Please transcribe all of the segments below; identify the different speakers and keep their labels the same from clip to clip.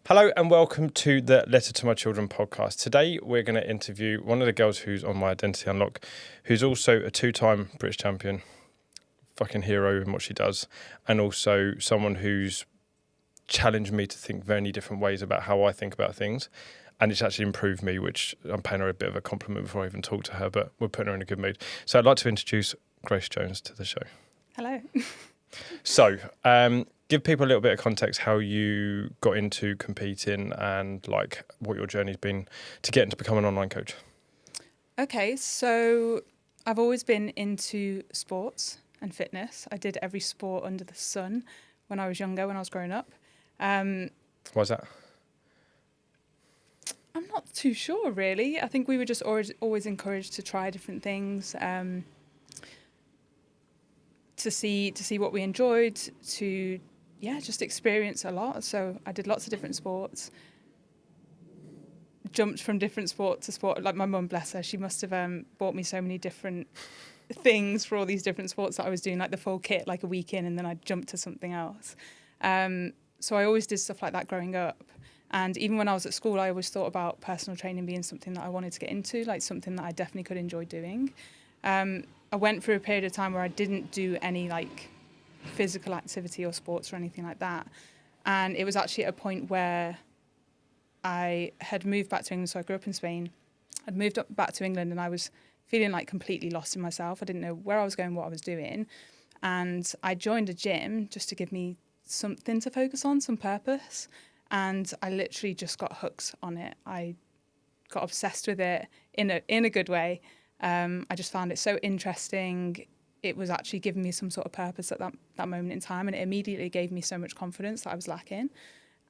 Speaker 1: Hello and welcome to the Letter to My Children podcast. Today we're going to interview one of the girls who's on my Identity Unlock, who's also a two-time British champion, fucking hero in what she does, and also someone who's challenged me to think very different ways about how I think about things. And it's actually improved me, which I'm paying her a bit of a compliment before I even talk to her, but we're putting her in a good mood. So I'd like to introduce Grace Jones to the show.
Speaker 2: Hello.
Speaker 1: So, give people a little bit of context how you got into competing and like what your journey's been to get into becoming an online coach.
Speaker 2: Okay, so I've always been into sports and fitness. I did every sport under the sun when I was younger, when I was growing up.
Speaker 1: Why's that?
Speaker 2: I'm not too sure, really. I think we were just always encouraged to try different things, to see what we enjoyed, to just experience a lot. So I did lots of different sports, jumped from different sport to sport. Like my mum, bless her, she must have bought me so many different things for all these different sports that I was doing, like the full kit, like a week in, and then I jumped to something else. So I always did stuff like that growing up. And even when I was at school, I always thought about personal training being something that I wanted to get into, like something that I definitely could enjoy doing. I went through a period of time where I didn't do any like physical activity or sports or anything like that. And it was actually at a point where I had moved back to England. So I grew up in Spain. I'd moved back to England and I was feeling like completely lost in myself. I didn't know where I was going, what I was doing. And I joined a gym just to give me something to focus on, some purpose. And I literally just got hooked on it. I got obsessed with it in a good way. I just found it so interesting. It was actually giving me some sort of purpose at that moment in time, and it immediately gave me so much confidence that I was lacking.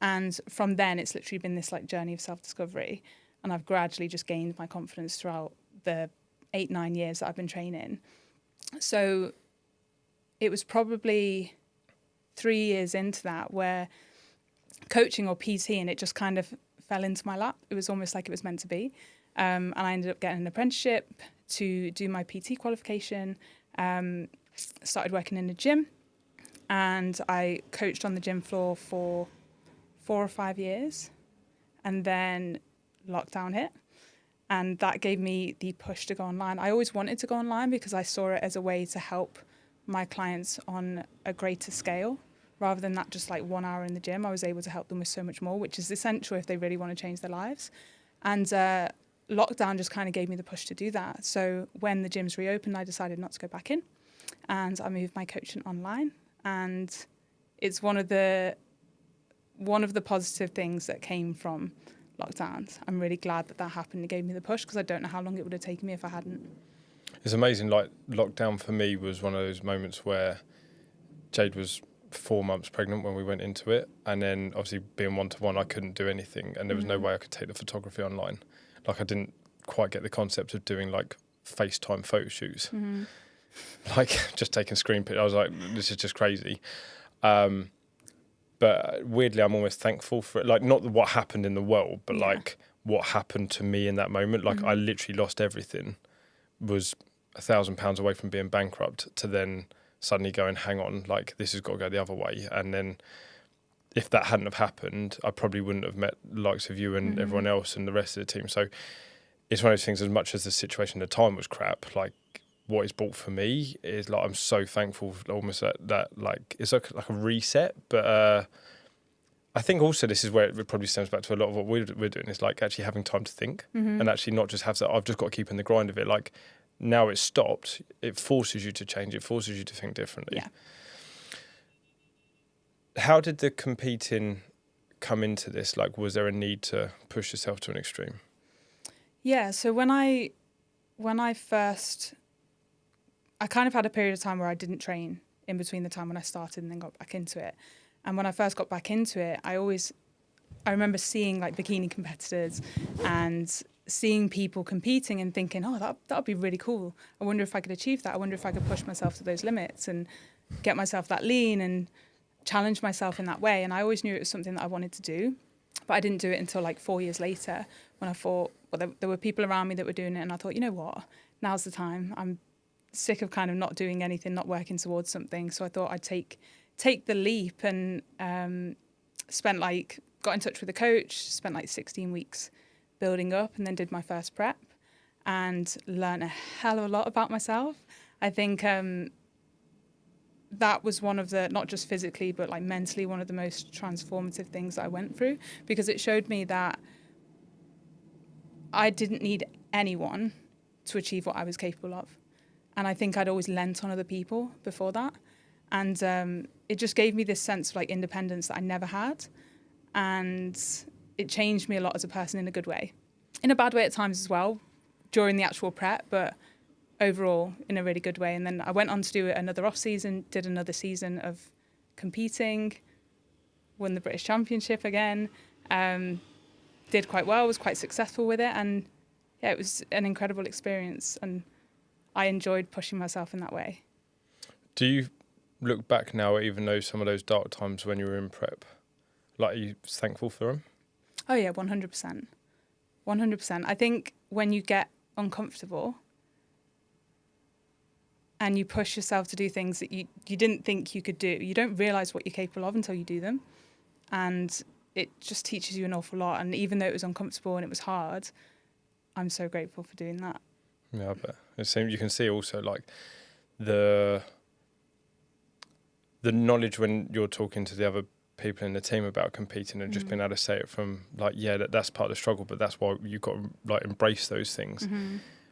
Speaker 2: And from then, it's literally been this like journey of self-discovery, and I've gradually just gained my confidence throughout the 8-9 years that I've been training. So it was probably 3 years into that where coaching or PT, and it just kind of fell into my lap. It was almost like it was meant to be. And I ended up getting an apprenticeship to do my PT qualification. Started working in a gym, and I coached on the gym floor for 4 or 5 years, and then lockdown hit, and that gave me the push to go online. I always wanted to go online because I saw it as a way to help my clients on a greater scale. Rather than that just like 1 hour in the gym, I was able to help them with so much more, which is essential if they really want to change their lives. And lockdown just kind of gave me the push to do that. So when the gyms reopened, I decided not to go back in, and I moved my coaching online. And it's one of the positive things that came from lockdowns. I'm really glad that happened. It gave me the push because I don't know how long it would have taken me if I hadn't.
Speaker 1: It's amazing. Like lockdown for me was one of those moments where Jade was 4 months pregnant when we went into it, and then obviously being 1-to-1, I couldn't do anything, and there was no way I could take the photography online. Like I didn't quite get the concept of doing like FaceTime photo shoots, like just taking screen pictures. I was like, this is just crazy. But weirdly, I'm almost thankful for it. Like not what happened in the world, but like what happened to me in that moment. Like I literally lost everything. Was £1,000 away from being bankrupt to then suddenly going, hang on, like this has got to go the other way. And then if that hadn't have happened, I probably wouldn't have met the likes of you and everyone else and the rest of the team. So it's one of those things, as much as the situation at the time was crap, like what is bought for me is like, I'm so thankful almost that like, it's like a reset. But I think also this is where it probably stems back to a lot of what we're doing is like actually having time to think and actually not just have that, I've just got to keep in the grind of it. Like now it's stopped, it forces you to change, it forces you to think differently.
Speaker 2: Yeah.
Speaker 1: How did the competing come into this? Like, was there a need to push yourself to an extreme?
Speaker 2: Yeah, so when I first, I kind of had a period of time where I didn't train in between the time when I started and then got back into it. And when I first got back into it, I remember seeing like bikini competitors and seeing people competing and thinking, oh, that would be really cool. I wonder if I could achieve that. I wonder if I could push myself to those limits and get myself that lean and challenge myself in that way. And I always knew it was something that I wanted to do, but I didn't do it until like 4 years later when I thought, well, there were people around me that were doing it, and I thought, you know what, now's the time. I'm sick of kind of not doing anything, not working towards something. So I thought I'd take the leap and spent like got in touch with a coach, spent like 16 weeks building up, and then did my first prep and learned a hell of a lot about myself. I think that was one of the, not just physically, but like mentally, one of the most transformative things that I went through, because it showed me that I didn't need anyone to achieve what I was capable of. And I think I'd always lent on other people before that. And it just gave me this sense of like independence that I never had. And it changed me a lot as a person in a good way. In a bad way at times as well, during the actual prep, but overall in a really good way. And then I went on to do another off season, did another season of competing, won the British Championship again, did quite well, was quite successful with it. And yeah, it was an incredible experience. And I enjoyed pushing myself in that way.
Speaker 1: Do you look back now at even though some of those dark times when you were in prep, like, are you thankful for them?
Speaker 2: Oh yeah, 100%. 100%. I think when you get uncomfortable and you push yourself to do things that you didn't think you could do, you don't realise what you're capable of until you do them. And it just teaches you an awful lot. And even though it was uncomfortable and it was hard, I'm so grateful for doing that.
Speaker 1: Yeah, I bet. It seems you can see also like the knowledge when you're talking to the other people in the team about competing and just being able to say it from like, yeah, that's part of the struggle, but that's why you've got to like embrace those things.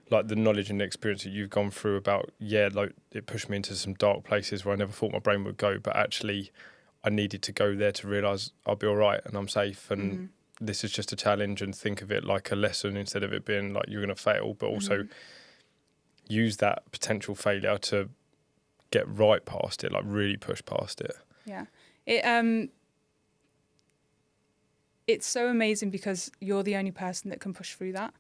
Speaker 1: Like the knowledge and the experience that you've gone through about, yeah, like it pushed me into some dark places where I never thought my brain would go, but actually I needed to go there to realise I'll be all right and I'm safe and this is just a challenge, and think of it like a lesson instead of it being like you're going to fail, but also use that potential failure to get right past it, like really push past it.
Speaker 2: Yeah. It's so amazing because you're the only person that can push through that.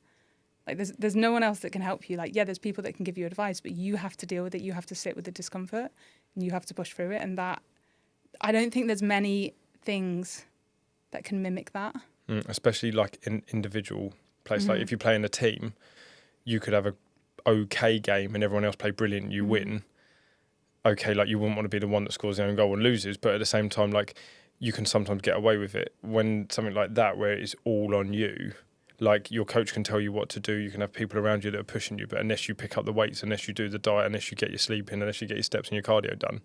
Speaker 2: Like there's no one else that can help you. Like, yeah, there's people that can give you advice, but you have to deal with it. You have to sit with the discomfort and you have to push through it. And that, I don't think there's many things that can mimic that.
Speaker 1: Especially like in individual place. Like if you play in a team, you could have a okay game and everyone else play brilliant, you win. Okay, like you wouldn't want to be the one that scores the own goal and loses, but at the same time, like you can sometimes get away with it. When something like that, where it's all on you, like your coach can tell you what to do, you can have people around you that are pushing you, but unless you pick up the weights, unless you do the diet, unless you get your sleep in, unless you get your steps and your cardio done,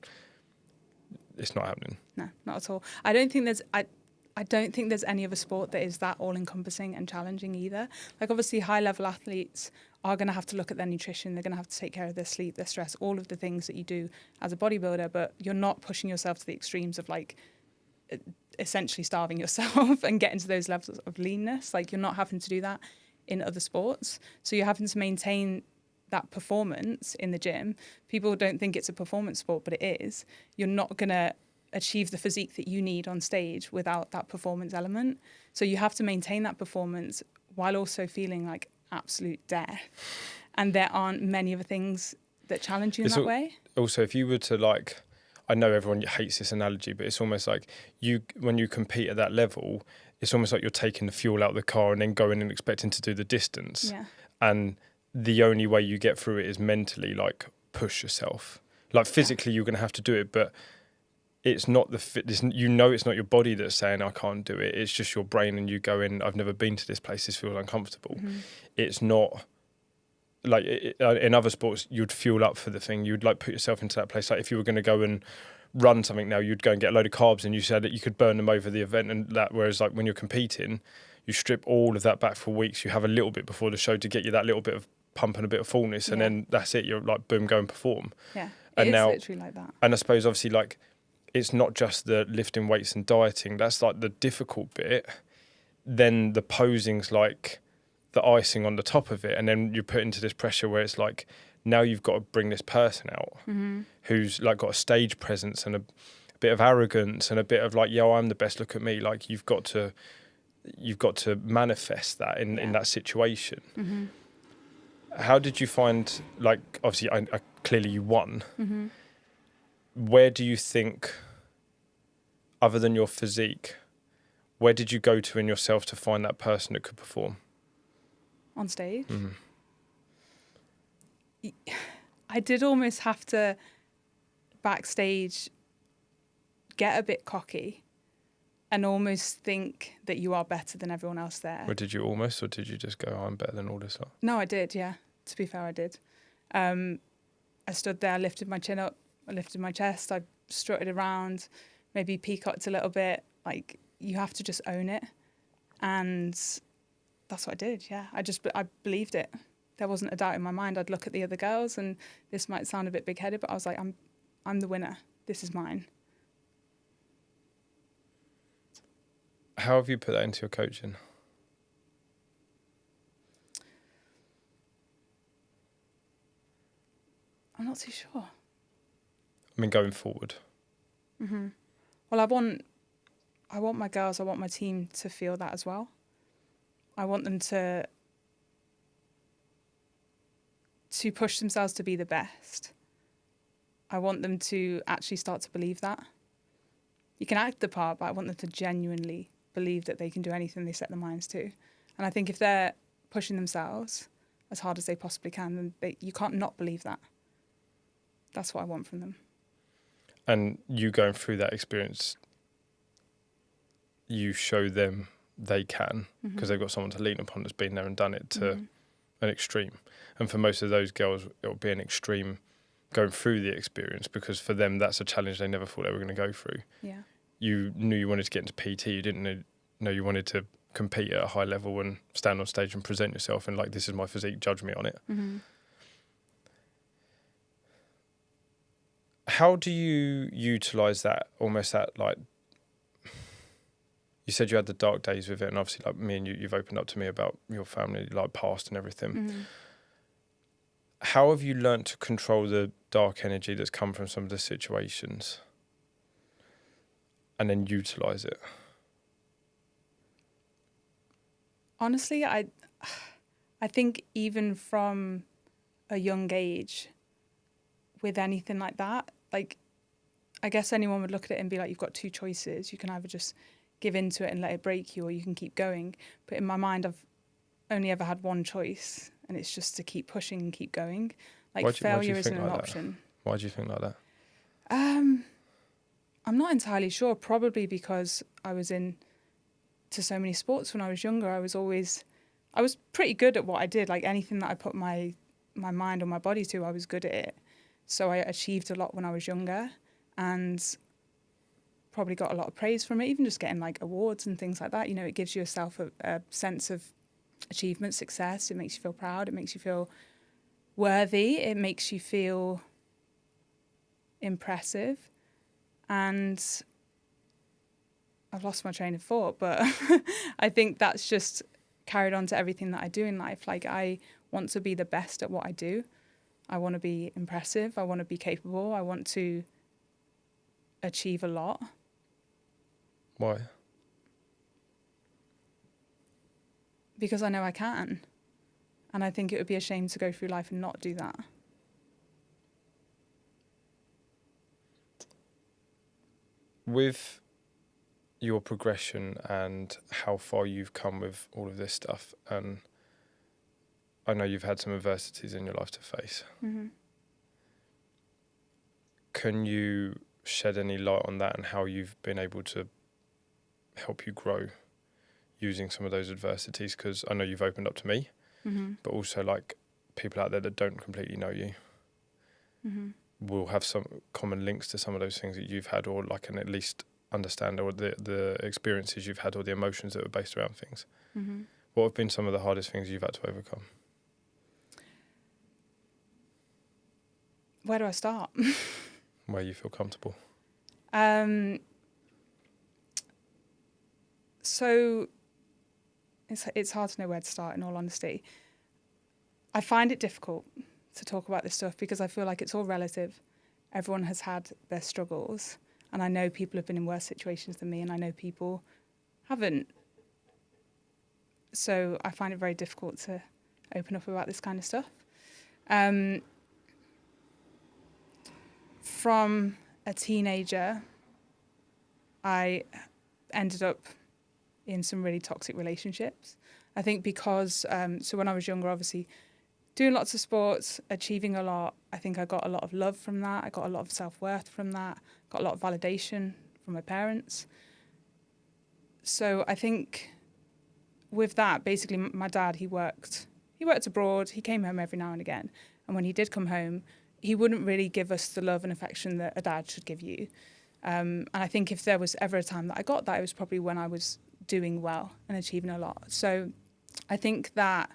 Speaker 1: it's not happening.
Speaker 2: No, not at all. I don't think there's any other sport that is that all-encompassing and challenging either. Like obviously high-level athletes are going to have to look at their nutrition, they're going to have to take care of their sleep, their stress, all of the things that you do as a bodybuilder, but you're not pushing yourself to the extremes of like essentially starving yourself and getting to those levels of leanness. Like you're not having to do that in other sports. So you're having to maintain that performance in the gym. People don't think it's a performance sport, but it is. You're not going to achieve the physique that you need on stage without that performance element. So you have to maintain that performance while also feeling like absolute death. And there aren't many other things that challenge you in that way.
Speaker 1: Also, if you were to like, I know everyone hates this analogy, but it's almost like when you compete at that level, it's almost like you're taking the fuel out of the car and then going and expecting to do the distance.
Speaker 2: Yeah.
Speaker 1: And the only way you get through it is mentally, like push yourself. Like physically, you're going to have to do it, but it's not it's not your body that's saying I can't do it. It's just your brain, and you go in, I've never been to this place, this feels uncomfortable. It's not like in other sports you'd fuel up for the thing, you'd like put yourself into that place. Like if you were going to go and run something now, you'd go and get a load of carbs and you said that you could burn them over the event, and that, whereas like when you're competing, you strip all of that back for weeks. You have a little bit before the show to get you that little bit of pump and a bit of fullness, and then that's it, you're like boom, go and perform.
Speaker 2: And now literally like that.
Speaker 1: And I suppose obviously like it's not just the lifting weights and dieting, that's like the difficult bit. Then the posing's like the icing on the top of it, and then you're put into this pressure where it's like now you've got to bring this person out who's like got a stage presence and a bit of arrogance and a bit of like, yo, I'm the best, look at me. Like you've got to manifest that in that situation. How did you find, like obviously I clearly you won, where do you think, other than your physique, where did you go to in yourself to find that person that could perform?
Speaker 2: On stage? I did almost have to, backstage, get a bit cocky and almost think that you are better than everyone else there.
Speaker 1: Or did you almost, or did you just go, oh, I'm better than all this lot?
Speaker 2: No, I did, yeah. To be fair, I did. I stood there, lifted my chin up, I lifted my chest, I strutted around, maybe peacocked a little bit. Like, you have to just own it. And that's what I did, yeah. I believed it. There wasn't a doubt in my mind. I'd look at the other girls, and this might sound a bit big-headed, but I was like, I'm the winner. This is mine.
Speaker 1: How have you put that into your coaching?
Speaker 2: I'm not too sure.
Speaker 1: I mean, going forward.
Speaker 2: Mm-hmm. Well, I want my girls, I want my team to feel that as well. I want them to push themselves to be the best. I want them to actually start to believe that. You can act the part, but I want them to genuinely believe that they can do anything they set their minds to. And I think if they're pushing themselves as hard as they possibly can, then you can't not believe that. That's what I want from them.
Speaker 1: And you going through that experience, you show them they can, because they've got someone to lean upon that's been there and done it to an extreme. And for most of those girls, it'll be an extreme going through the experience, because for them, that's a challenge they never thought they were going to go through.
Speaker 2: Yeah.
Speaker 1: You knew you wanted to get into PT. You didn't know you wanted to compete at a high level and stand on stage and present yourself and like, this is my physique, judge me on it.
Speaker 2: Mm-hmm.
Speaker 1: How do you utilise that, almost that, like, you said you had the dark days with it, and obviously like me and you've opened up to me about your family, like past and everything.
Speaker 2: Mm-hmm.
Speaker 1: How have you learnt to control the dark energy that's come from some of the situations and then utilise it?
Speaker 2: Honestly, I think even from a young age, with anything like that, like, I guess anyone would look at it and be like, you've got two choices. You can either just give into it and let it break you, or you can keep going. But in my mind, I've only ever had one choice, and it's just to keep pushing and keep going. Like, failure isn't an option.
Speaker 1: Why do you think like that?
Speaker 2: I'm not entirely sure. Probably because I was into so many sports when I was younger. I was pretty good at what I did. Like, anything that I put my mind or my body to, I was good at it. So I achieved a lot when I was younger, and probably got a lot of praise from it, even just getting like awards and things like that. You know, it gives yourself a sense of achievement, success. It makes you feel proud. It makes you feel worthy. It makes you feel impressive. And I've lost my train of thought, but I think that's just carried on to everything that I do in life. Like, I want to be the best at what I do. I want to be impressive. I want to be capable. I want to achieve a lot.
Speaker 1: Why?
Speaker 2: Because I know I can. And I think it would be a shame to go through life and not do that.
Speaker 1: With your progression and how far you've come with all of this stuff, and I know you've had some adversities in your life to face.
Speaker 2: Mm-hmm.
Speaker 1: Can you shed any light on that and how you've been able to help you grow using some of those adversities? Because I know you've opened up to me, but also like people out there that don't completely know you will have some common links to some of those things that you've had, or like can at least understand or the experiences you've had or the emotions that were based around things. What have been some of the hardest things you've had to overcome?
Speaker 2: Where do I start?
Speaker 1: Where you feel comfortable.
Speaker 2: So it's hard to know where to start, in all honesty. I find it difficult to talk about this stuff because I feel like it's all relative. Everyone has had their struggles, and I know people have been in worse situations than me, and I know people haven't. So I find it very difficult to open up about this kind of stuff. From a teenager, I ended up in some really toxic relationships. I think because, so when I was younger, obviously, doing lots of sports, achieving a lot, I think I got a lot of love from that. I got a lot of self-worth from that. Got a lot of validation from my parents. So I think with that, basically, my dad, he worked abroad. He came home every now and again. And when he did come home, he wouldn't really give us the love and affection that a dad should give you. And I think if there was ever a time that I got that, it was probably when I was doing well and achieving a lot. So I think that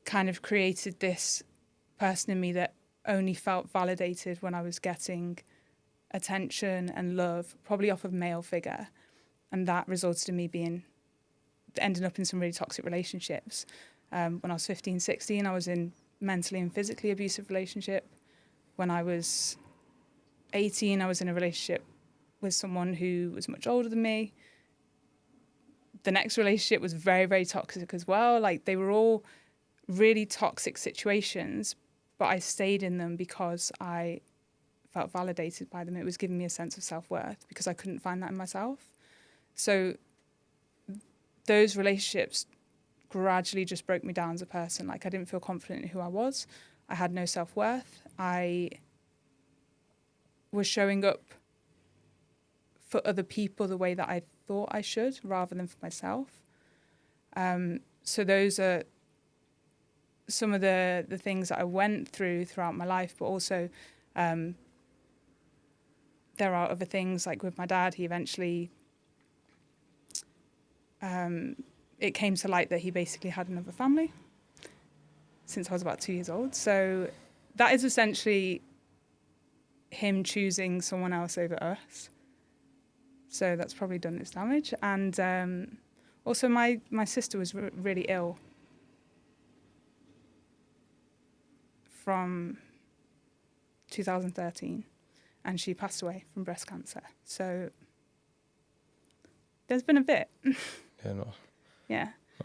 Speaker 2: kind of created this person in me that only felt validated when I was getting attention and love, probably off of male figure. And that resulted in me ending up in some really toxic relationships. When I was 15, 16, I was in mentally and physically abusive relationship. When I was 18, I was in a relationship with someone who was much older than me. The next relationship was very, very toxic as well. Like, they were all really toxic situations, but I stayed in them because I felt validated by them. It was giving me a sense of self-worth because I couldn't find that in myself. So those relationships gradually just broke me down as a person. Like, I didn't feel confident in who I was. I had no self-worth. I was showing up for other people the way that I thought I should rather than for myself. So those are some of the things that I went through throughout my life, but also there are other things, like with my dad. He eventually, it came to light that he basically had another family since I was about 2 years old. So that is essentially him choosing someone else over us. So that's probably done its damage. And also my sister was really ill from 2013, and she passed away from breast cancer. So there's been a bit.
Speaker 1: Yeah, not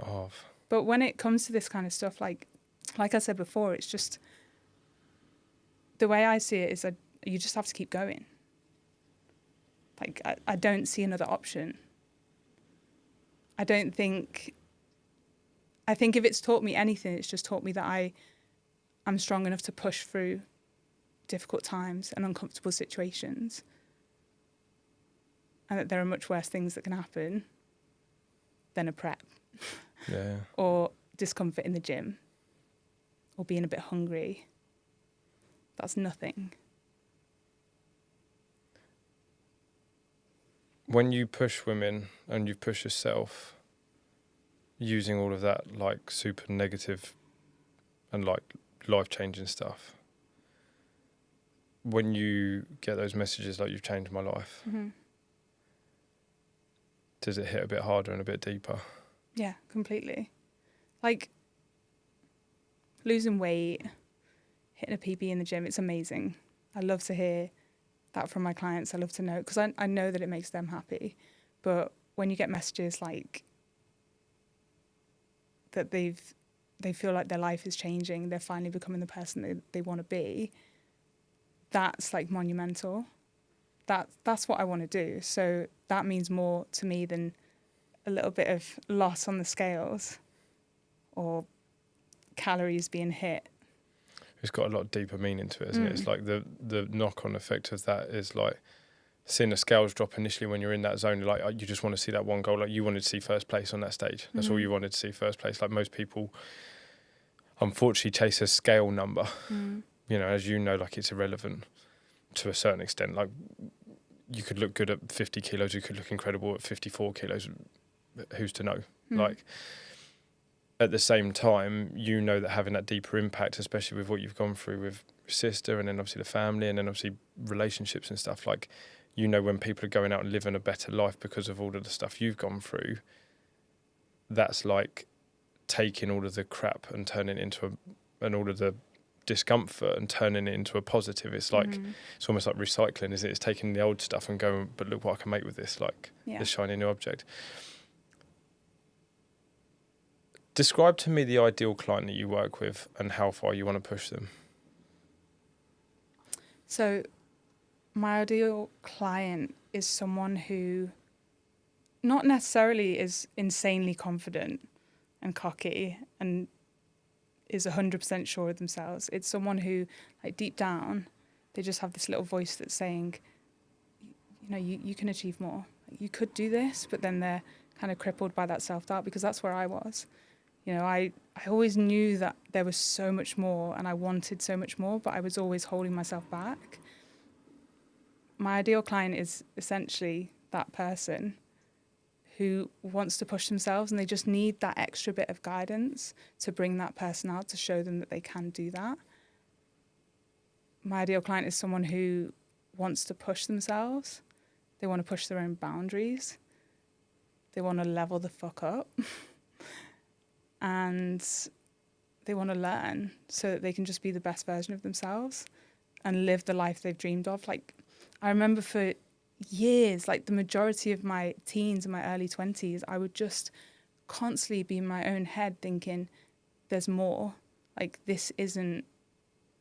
Speaker 1: half.
Speaker 2: But when it comes to this kind of stuff, like I said before, it's just, the way I see it is that you just have to keep going. Like, I don't see another option. I think if it's taught me anything, it's just taught me that I'm strong enough to push through difficult times and uncomfortable situations, and that there are much worse things that can happen than a prep.
Speaker 1: Yeah.
Speaker 2: Or discomfort in the gym, or being a bit hungry. That's nothing.
Speaker 1: When you push women and you push yourself using all of that, like, super negative and like life-changing stuff, when you get those messages like, "You've changed my life,"
Speaker 2: Mm-hmm.
Speaker 1: does it hit a bit harder and a bit deeper?
Speaker 2: Yeah, completely. Like, losing weight, hitting a PB in the gym, it's amazing. I love to hear that from my clients. I love to know, because I know that it makes them happy. But when you get messages like that, they feel like their life is changing, they're finally becoming the person they want to be, that's like monumental. That's what I want to do. So that means more to me than a little bit of loss on the scales or calories being hit.
Speaker 1: It's got a lot deeper meaning to it, isn't it? It's like the knock-on effect of that is like seeing the scales drop initially when you're in that zone. Like, you just want to see that one goal. Like, you wanted to see first place on that stage. That's all you wanted to see, first place. Like, most people, unfortunately, chase a scale number. You know, as you know, like, it's irrelevant to a certain extent. Like, you could look good at 50 kilos, you could look incredible at 54 kilos. Who's to know? Like, at the same time, you know that having that deeper impact, especially with what you've gone through with your sister, and then obviously the family, and then obviously relationships and stuff, like, you know, when people are going out and living a better life because of all of the stuff you've gone through, that's like taking all of the crap and turning it into and all of the discomfort and turning it into a positive. It's like, it's almost like recycling, isn't it? It's taking the old stuff and going, but look what I can make with this, like, this shiny new object. Describe to me the ideal client that you work with and how far you want to push them.
Speaker 2: So my ideal client is someone who not necessarily is insanely confident and cocky and is 100% sure of themselves. It's someone who, like, deep down, they just have this little voice that's saying, you know, you can achieve more. You could do this, but then they're kind of crippled by that self-doubt, because that's where I was. You know, I always knew that there was so much more and I wanted so much more, but I was always holding myself back. My ideal client is essentially that person who wants to push themselves, and they just need that extra bit of guidance to bring that person out, to show them that they can do that. My ideal client is someone who wants to push themselves. They want to push their own boundaries. They want to level the fuck up. And they want to learn so that they can just be the best version of themselves and live the life they've dreamed of. Like, I remember for years, like the majority of my teens and my early 20s, I would just constantly be in my own head thinking, there's more. Like, this isn't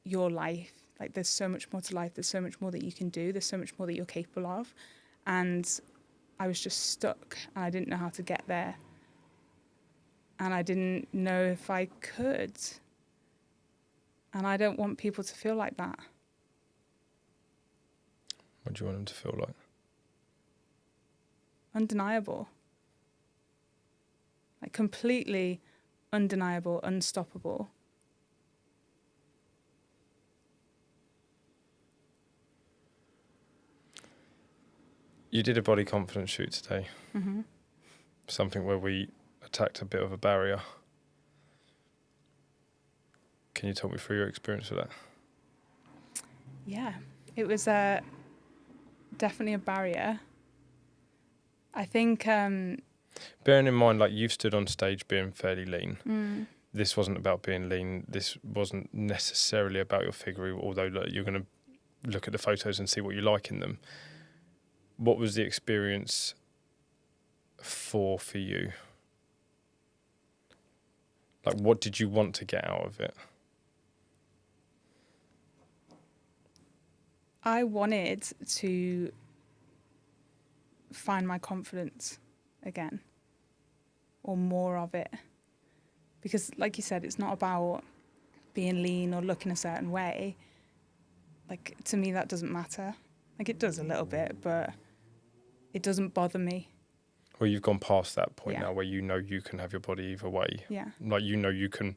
Speaker 2: your life. Like, there's so much more to life. There's so much more that you can do. There's so much more that you're capable of. And I was just stuck, and I didn't know how to get there. And I didn't know if I could. And I don't want people to feel like that.
Speaker 1: What do you want them to feel like?
Speaker 2: Undeniable. Like, completely undeniable, unstoppable.
Speaker 1: You did a body confidence shoot today.
Speaker 2: Mm-hmm.
Speaker 1: Something where we attacked a bit of a barrier. Can you talk me through your experience with that?
Speaker 2: Yeah, it was definitely a barrier. I think...
Speaker 1: bearing in mind, like, you've stood on stage being fairly lean. This wasn't about being lean. This wasn't necessarily about your figure, although you're going to look at the photos and see what you like in them. What was the experience for you? Like, what did you want to get out of it?
Speaker 2: I wanted to find my confidence again, or more of it. Because, like you said, it's not about being lean or looking a certain way. Like, to me, that doesn't matter. Like, it does a little bit, but it doesn't bother me.
Speaker 1: Well, you've gone past that point
Speaker 2: Yeah.
Speaker 1: now where you know you can have your body either way.
Speaker 2: Yeah.
Speaker 1: Like, you know you can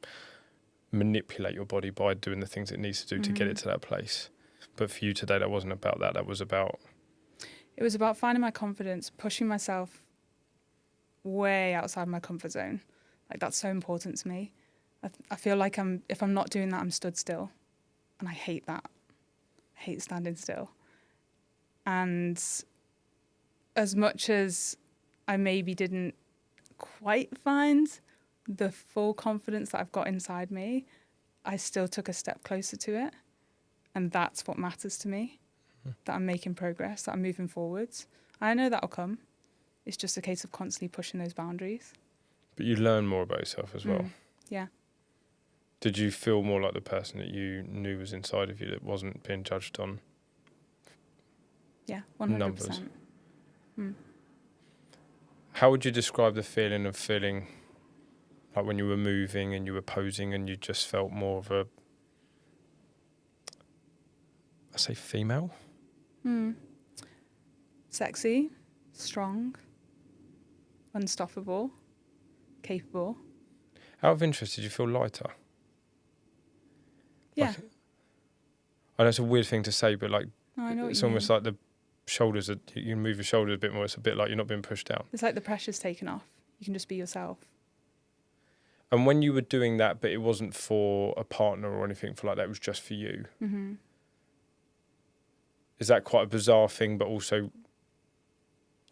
Speaker 1: manipulate your body by doing the things it needs to do to get it to that place. But for you today, that wasn't about that. That was about...
Speaker 2: It was about finding my confidence, pushing myself way outside my comfort zone. Like, that's so important to me. I feel like if I'm not doing that, I'm stood still. And I hate that. I hate standing still. And as much as I maybe didn't quite find the full confidence that I've got inside me, I still took a step closer to it. And that's what matters to me, that I'm making progress, that I'm moving forwards. I know that'll come. It's just a case of constantly pushing those boundaries.
Speaker 1: But you learn more about yourself as well.
Speaker 2: Yeah.
Speaker 1: Did you feel more like the person that you knew was inside of you that wasn't being judged on?
Speaker 2: Yeah, 100%.
Speaker 1: Numbers. How would you describe the feeling of feeling like when you were moving and you were posing and you just felt more of a, I say female?
Speaker 2: Sexy, strong, unstoppable, capable.
Speaker 1: Out of interest, did you feel lighter?
Speaker 2: Yeah.
Speaker 1: Like, I know it's a weird thing to say, but like,
Speaker 2: I know what
Speaker 1: it's
Speaker 2: you
Speaker 1: almost
Speaker 2: mean.
Speaker 1: like the shoulders, you move your shoulders a bit more. It's a bit like you're not being pushed down.
Speaker 2: It's like the pressure's taken off. You can just be yourself.
Speaker 1: And when you were doing that, but it wasn't for a partner or anything for like that, it was just for you. Is that quite a bizarre thing? But also,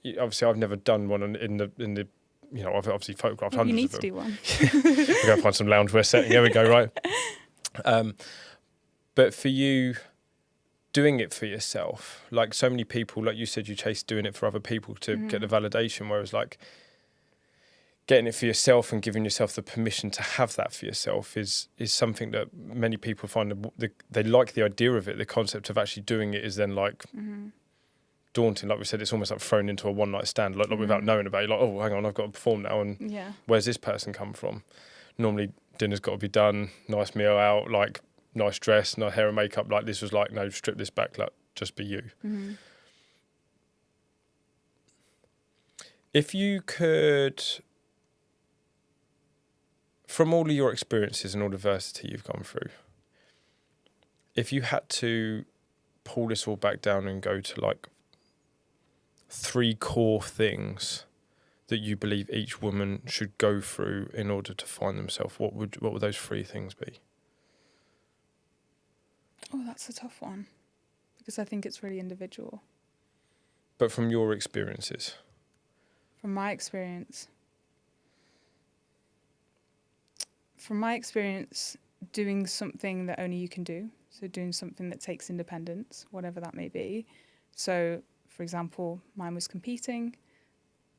Speaker 1: obviously, I've never done one in the you know, I've obviously photographed
Speaker 2: Well, you
Speaker 1: hundreds
Speaker 2: need
Speaker 1: of them.
Speaker 2: to do one.
Speaker 1: We're going to find some loungewear setting. There we go, right? But for you, doing it for yourself, like so many people, like you said, you chase doing it for other people to get the validation, whereas like getting it for yourself and giving yourself the permission to have that for yourself is something that many people find they like the idea of it. The concept of actually doing it is then like daunting. Like we said, it's almost like thrown into a one-night stand, like without knowing about it. Like, oh, hang on, I've got to perform now, and where's this person come from? Normally, dinner's got to be done, nice meal out, like nice dress, nice hair and makeup. Like this was like, no, strip this back, like just be you. If you could, from all of your experiences and all the adversity you've gone through, if you had to pull this all back down and go to like 3 core things that you believe each woman should go through in order to find themselves, what would those 3 things be?
Speaker 2: Oh, that's a tough one, because I think it's really individual.
Speaker 1: But from your experiences.
Speaker 2: From my experience, doing something that only you can do. So doing something that takes independence, whatever that may be. So, for example, mine was competing,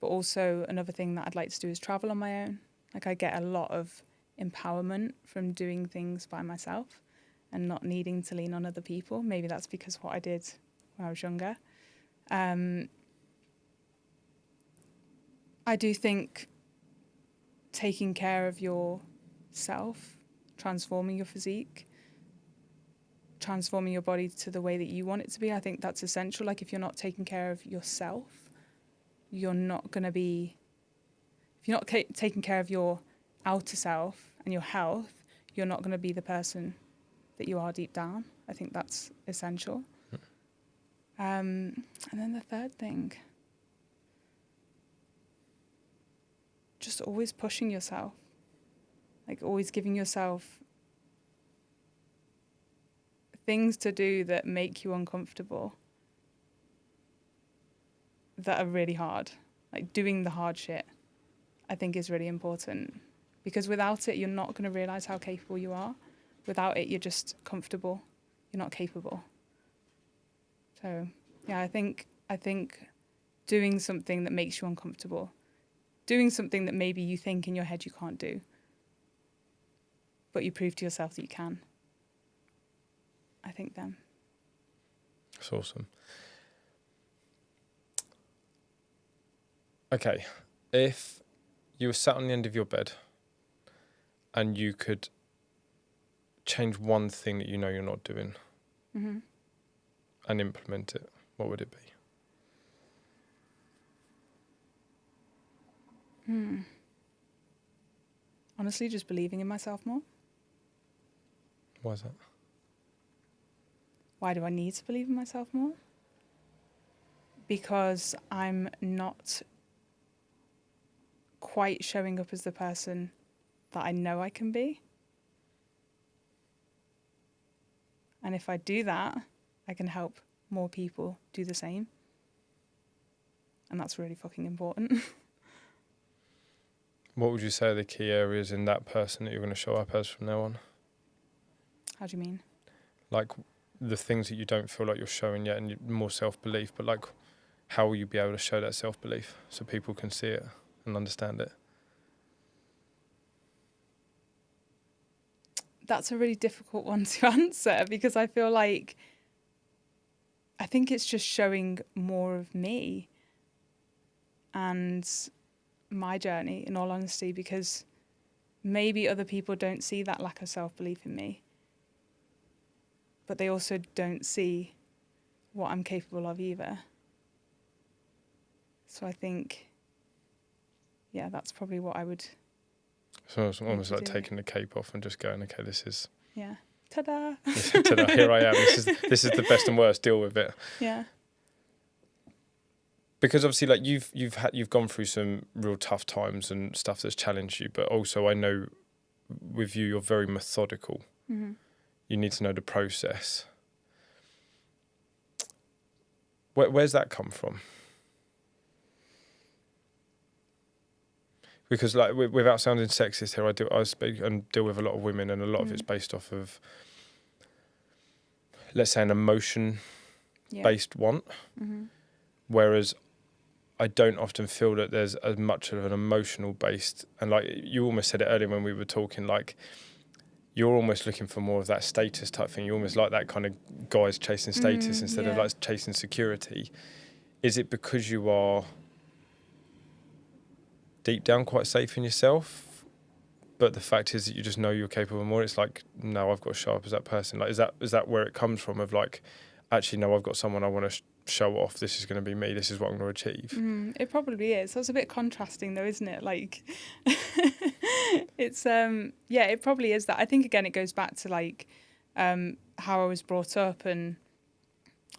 Speaker 2: but also another thing that I'd like to do is travel on my own. Like, I get a lot of empowerment from doing things by myself and not needing to lean on other people. Maybe that's because what I did when I was younger. I do think taking care of yourself, transforming your physique, transforming your body to the way that you want it to be, I think that's essential. Like, if you're not taking care of yourself, you're not going to be... If you're not taking care of your outer self and your health, you're not going to be the person that you are deep down. I think that's essential. And then the third thing, just always pushing yourself. Like, always giving yourself things to do that make you uncomfortable, that are really hard. Like, doing the hard shit, I think, is really important, because without it, you're not going to realize how capable you are. Without it, you're just comfortable. You're not capable. So, yeah, I think doing something that makes you uncomfortable, doing something that maybe you think in your head you can't do, but you prove to yourself that you can. I think them.
Speaker 1: That's awesome. Okay, if you were sat on the end of your bed and you could change one thing that you know you're not doing and implement it, what would it be?
Speaker 2: Honestly, just believing in myself more.
Speaker 1: Why is that?
Speaker 2: Why do I need to believe in myself more? Because I'm not quite showing up as the person that I know I can be. And if I do that, I can help more people do the same. And that's really fucking important.
Speaker 1: What would you say are the key areas in that person that you're going to show up as from now on?
Speaker 2: How do you mean?
Speaker 1: Like, the things that you don't feel like you're showing yet, and more self-belief, but like, how will you be able to show that self-belief so people can see it and understand it?
Speaker 2: That's a really difficult one to answer, because I feel like, I think it's just showing more of me and my journey, in all honesty, because maybe other people don't see that lack of self-belief in me, but they also don't see what I'm capable of either. So I think, yeah, that's probably what I would...
Speaker 1: So it's almost like taking the cape off and just going, okay, this is...
Speaker 2: Yeah. Ta-da!
Speaker 1: Ta-da, here I am. This is the best and worst. Deal with it.
Speaker 2: Yeah.
Speaker 1: Because obviously, like, you've gone through some real tough times and stuff that's challenged you, but also I know with you, you're very methodical.
Speaker 2: Mm-hmm.
Speaker 1: You need to know the process. Where's that come from? Because, like, without sounding sexist here, I speak and deal with a lot of women, and a lot of it's based off of, let's say, an emotion-based want. Mm-hmm. Whereas I don't often feel that there's as much of an emotional-based, and like you almost said it earlier when we were talking, like, you're almost looking for more of that status type thing. You almost like that kind of guys chasing status instead of like chasing security. Is it because you are deep down quite safe in yourself, but the fact is that you just know you're capable of more? It's like, no, I've got to show up as that person. Like, is that where it comes from, of like, actually, no, I've got someone I want to show off. This is going to be me. This is what I'm going to achieve.
Speaker 2: It probably is. So it's a bit contrasting though, isn't it? Like it's it probably is that. I think again it goes back to like how I was brought up and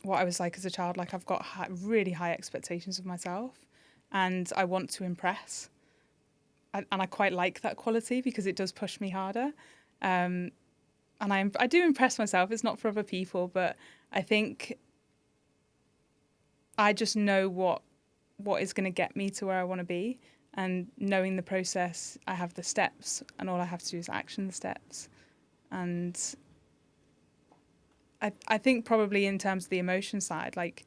Speaker 2: what I was like as a child. Like I've got really high expectations of myself and I want to impress. And I quite like that quality because it does push me harder. And I do impress myself. It's not for other people, but I think I just know what is going to get me to where I want to be. And knowing the process, I have the steps and all I have to do is action the steps. And I think probably in terms of the emotion side, like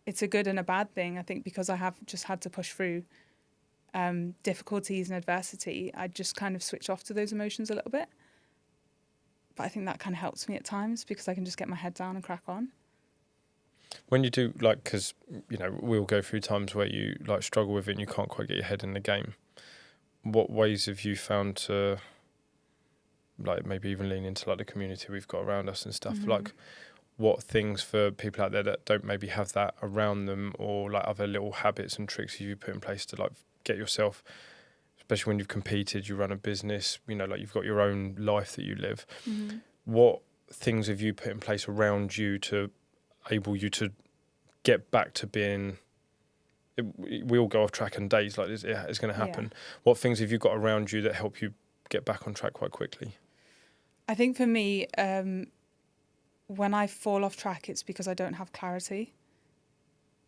Speaker 2: it's a good and a bad thing. I think because I have just had to push through difficulties and adversity, I just kind of switch off to those emotions a little bit. But I think that kind of helps me at times because I can just get my head down and crack on.
Speaker 1: When you do, like, because, you know, we'll go through times where you, like, struggle with it and you can't quite get your head in the game. What ways have you found to, like, maybe even lean into, like, the community we've got around us and stuff? Like, what things for people out there that don't maybe have that around them, or, like, other little habits and tricks you put in place to, like, get yourself, especially when you've competed, you run a business, you know, like, you've got your own life that you live. What things have you put in place around you to able you to get back to being, we all go off track on days like this, it's going to happen. Yeah. What things have you got around you that help you get back on track quite quickly?
Speaker 2: I think for me, when I fall off track, it's because I don't have clarity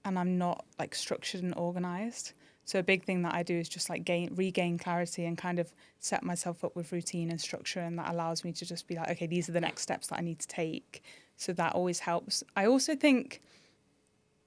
Speaker 2: and I'm not like structured and organized. So a big thing that I do is just like regain clarity and kind of set myself up with routine and structure, and that allows me to just be like, okay, these are the next steps that I need to take. So that always helps. I also think,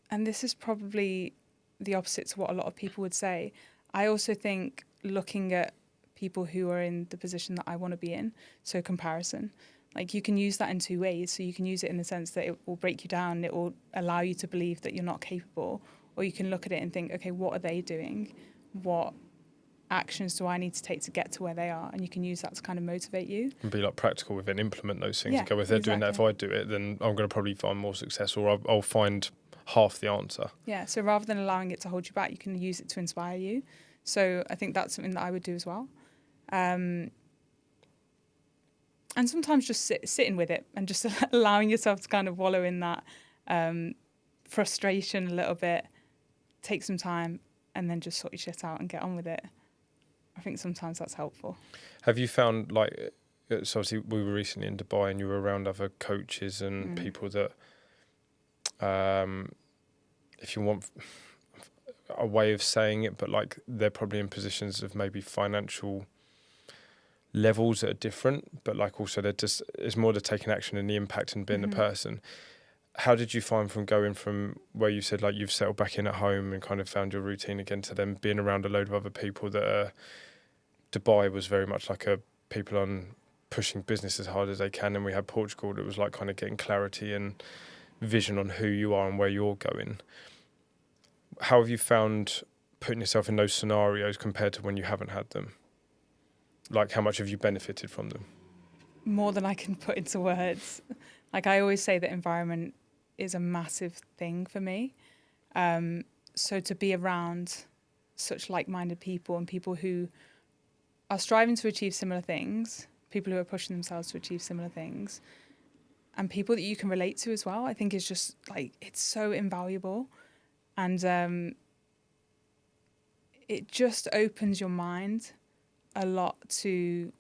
Speaker 2: and this is probably the opposite to what a lot of people would say, I also think looking at people who are in the position that I want to be in, so comparison, like you can use that in two ways. So you can use it in the sense that it will break you down, it will allow you to believe that you're not capable, or you can look at it and think, okay, what are they doing? What actions do I need to take to get to where they are? And you can use that to kind of motivate you.
Speaker 1: And be like practical with it and implement those things. Yeah, go, if they're doing that, if I do it, then I'm going to probably find more success, or I'll find half the answer. Yeah,
Speaker 2: so rather than allowing it to hold you back, you can use it to inspire you. So I think that's something that I would do as well. And sometimes just sitting with it and just allowing yourself to kind of wallow in that frustration a little bit, take some time, and then just sort your shit out and get on with it. I think sometimes that's helpful.
Speaker 1: Have you found, like, so obviously we were recently in Dubai and you were around other coaches and people that, if you want a way of saying it, but like they're probably in positions of maybe financial levels that are different, but like also they're just, it's more the taking action and the impact and being the person. How did you find from going from where you said like you've settled back in at home and kind of found your routine again to then being around a load of other people that are, Dubai was very much like a people on pushing business as hard as they can, and we had Portugal that was like kind of getting clarity and vision on who you are and where you're going. How have you found putting yourself in those scenarios compared to when you haven't had them? Like, how much have you benefited from them?
Speaker 2: More than I can put into words. Like, I always say that environment is a massive thing for me. So to be around such like-minded people and people who are striving to achieve similar things, people who are pushing themselves to achieve similar things, and people that you can relate to as well, I think is just like, it's so invaluable. And it just opens your mind a lot to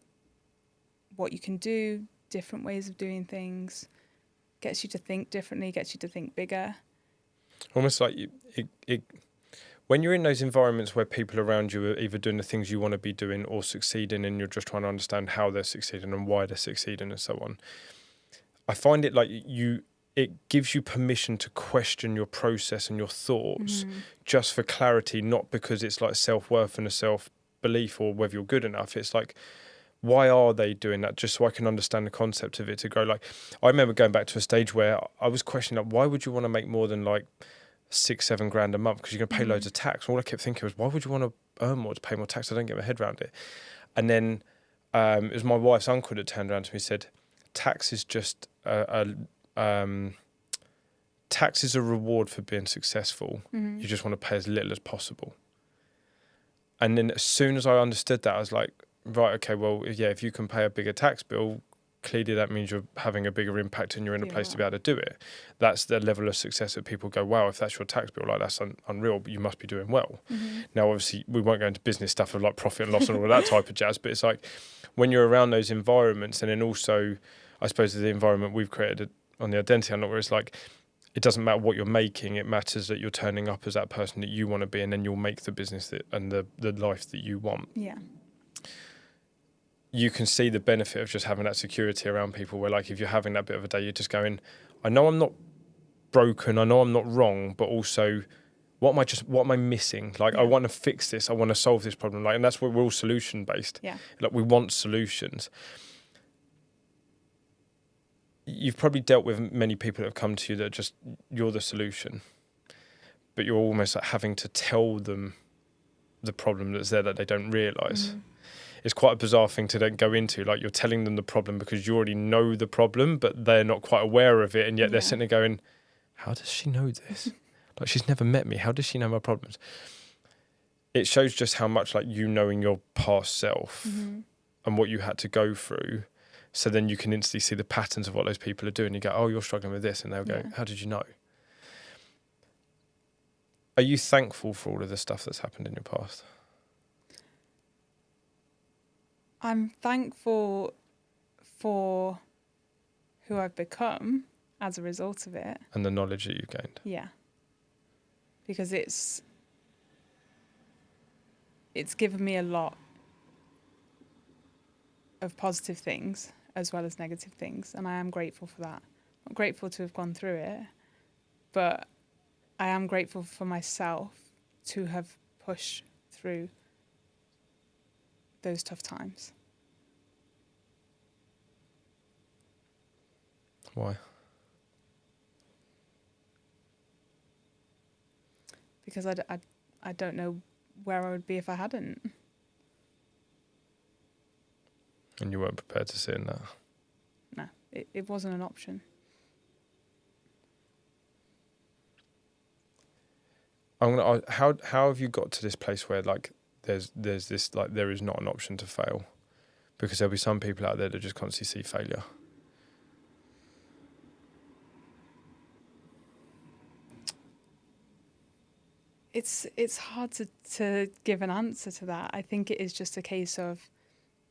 Speaker 2: what you can do, different ways of doing things, gets you to think differently, gets you to think bigger.
Speaker 1: Almost like it when you're in those environments where people around you are either doing the things you want to be doing or succeeding, and you're just trying to understand how they're succeeding and why they're succeeding and so on, I find it like it gives you permission to question your process and your thoughts just for clarity, not because it's like self-worth and a self-belief or whether you're good enough. It's like, why are they doing that? Just so I can understand the concept of it, to go like, I remember going back to a stage where I was questioning, like, why would you want to make more than like 6-7 grand a month? Because you're going to pay loads of tax. All I kept thinking was, why would you want to earn more to pay more tax? I don't get my head around it. And then it was my wife's uncle that turned around to me and said, tax is just tax is a reward for being successful.
Speaker 2: Mm-hmm.
Speaker 1: You just want to pay as little as possible. And then as soon as I understood that, I was like, right, okay, well, yeah, if you can pay a bigger tax bill, clearly that means you're having a bigger impact and you're in a place to be able to do it. That's the level of success that people go, wow, if that's your tax bill, like that's unreal, but you must be doing well.
Speaker 2: Mm-hmm.
Speaker 1: Now, obviously, we won't go into business stuff of like profit and loss and all of that type of jazz, but it's like when you're around those environments, and then also, I suppose, the environment we've created on the Identity Unlock, where it's like, it doesn't matter what you're making, it matters that you're turning up as that person that you want to be, and then you'll make the business and the life that you want.
Speaker 2: Yeah.
Speaker 1: You can see the benefit of just having that security around people, where like if you're having that bit of a day, you're just going, I know I'm not broken, I know I'm not wrong, but also what am I missing? Like, I want to fix this, I want to solve this problem. Like, and that's where we're all solution based.
Speaker 2: Yeah.
Speaker 1: Like, we want solutions. You've probably dealt with many people that have come to you that are just, you're the solution, but you're almost like having to tell them the problem that's there that they don't realise. Mm-hmm. It's quite a bizarre thing to then go into. Like, you're telling them the problem because you already know the problem, but they're not quite aware of it, and yet they're sitting there going, how does she know this? Like, she's never met me. How does she know my problems? It shows just how much like you knowing your past self and what you had to go through. So then you can instantly see the patterns of what those people are doing. You go, oh, you're struggling with this. And they'll go, how did you know? Are you thankful for all of the stuff that's happened in your past?
Speaker 2: I'm thankful for who I've become as a result of it.
Speaker 1: And the knowledge that you gained.
Speaker 2: Yeah. Because it's given me a lot of positive things as well as negative things, and I am grateful for that. I'm grateful to have gone through it, but I am grateful for myself to have pushed through those tough times.
Speaker 1: Why?
Speaker 2: Because I don't know where I would be if I hadn't.
Speaker 1: And you weren't prepared to sit in that?
Speaker 2: No, it wasn't an option.
Speaker 1: I'm gonna ask, how have you got to this place where like there's this like there is not an option to fail? Because there'll be some people out there that just constantly see failure.
Speaker 2: It's hard to give an answer to that. I think it is just a case of,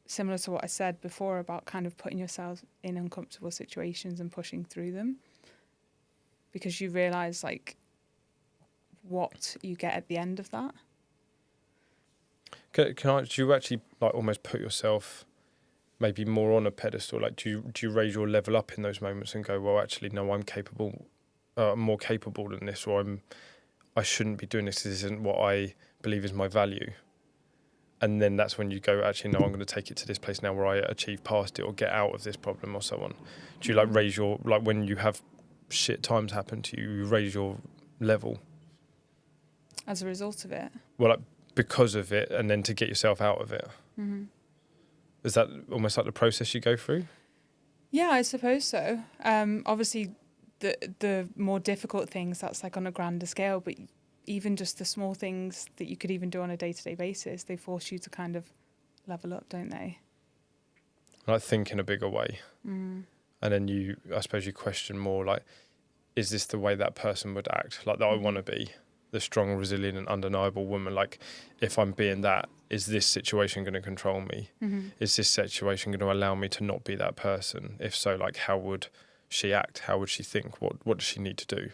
Speaker 2: similar to what I said before about kind of putting yourself in uncomfortable situations and pushing through them, because you realise like what you get at the end of that.
Speaker 1: Do you actually like almost put yourself maybe more on a pedestal? Like, do you raise your level up in those moments and go, well, actually, no, I'm capable, I'm more capable than this, or I shouldn't be doing this. This isn't what I believe is my value. And then that's when you go, actually, no, I'm going to take it to this place now where I achieve past it or get out of this problem or so on. Do you like raise your, like when you have shit times happen to you, you raise your level?
Speaker 2: As a result of it?
Speaker 1: Well, like because of it, and then to get yourself out of it. Mm-hmm. Is that almost like the process you go through?
Speaker 2: Yeah, I suppose so. Obviously, the more difficult things, that's like on a grander scale, but even just the small things that you could even do on a day-to-day basis, they force you to kind of level up, don't they?
Speaker 1: Like think in a bigger way. And then I suppose you question more like, is this the way that person would act? Like that I want to be the strong, resilient and undeniable woman. Like if I'm being that, is this situation going to control me? Is this situation going to allow me to not be that person? If so, like how would she act? How would she think? What does she need to do?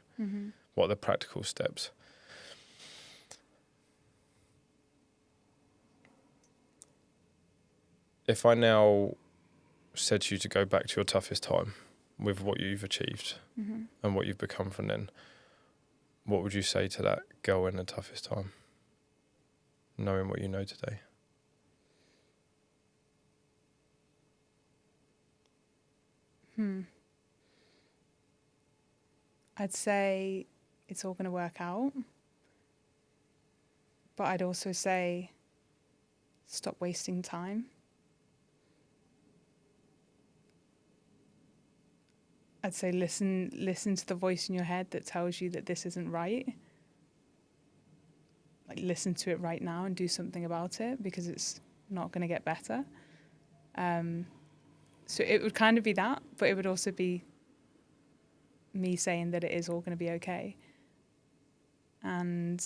Speaker 1: What are the practical steps? If I now said to you to go back to your toughest time with what you've achieved and what you've become from then, what would you say to that girl in the toughest time, knowing what you know today?
Speaker 2: I'd say it's all going to work out. But I'd also say stop wasting time. I'd say listen to the voice in your head that tells you that this isn't right. Like, listen to it right now and do something about it, because it's not going to get better. So it would kind of be that, but it would also be me saying that it is all going to be okay. And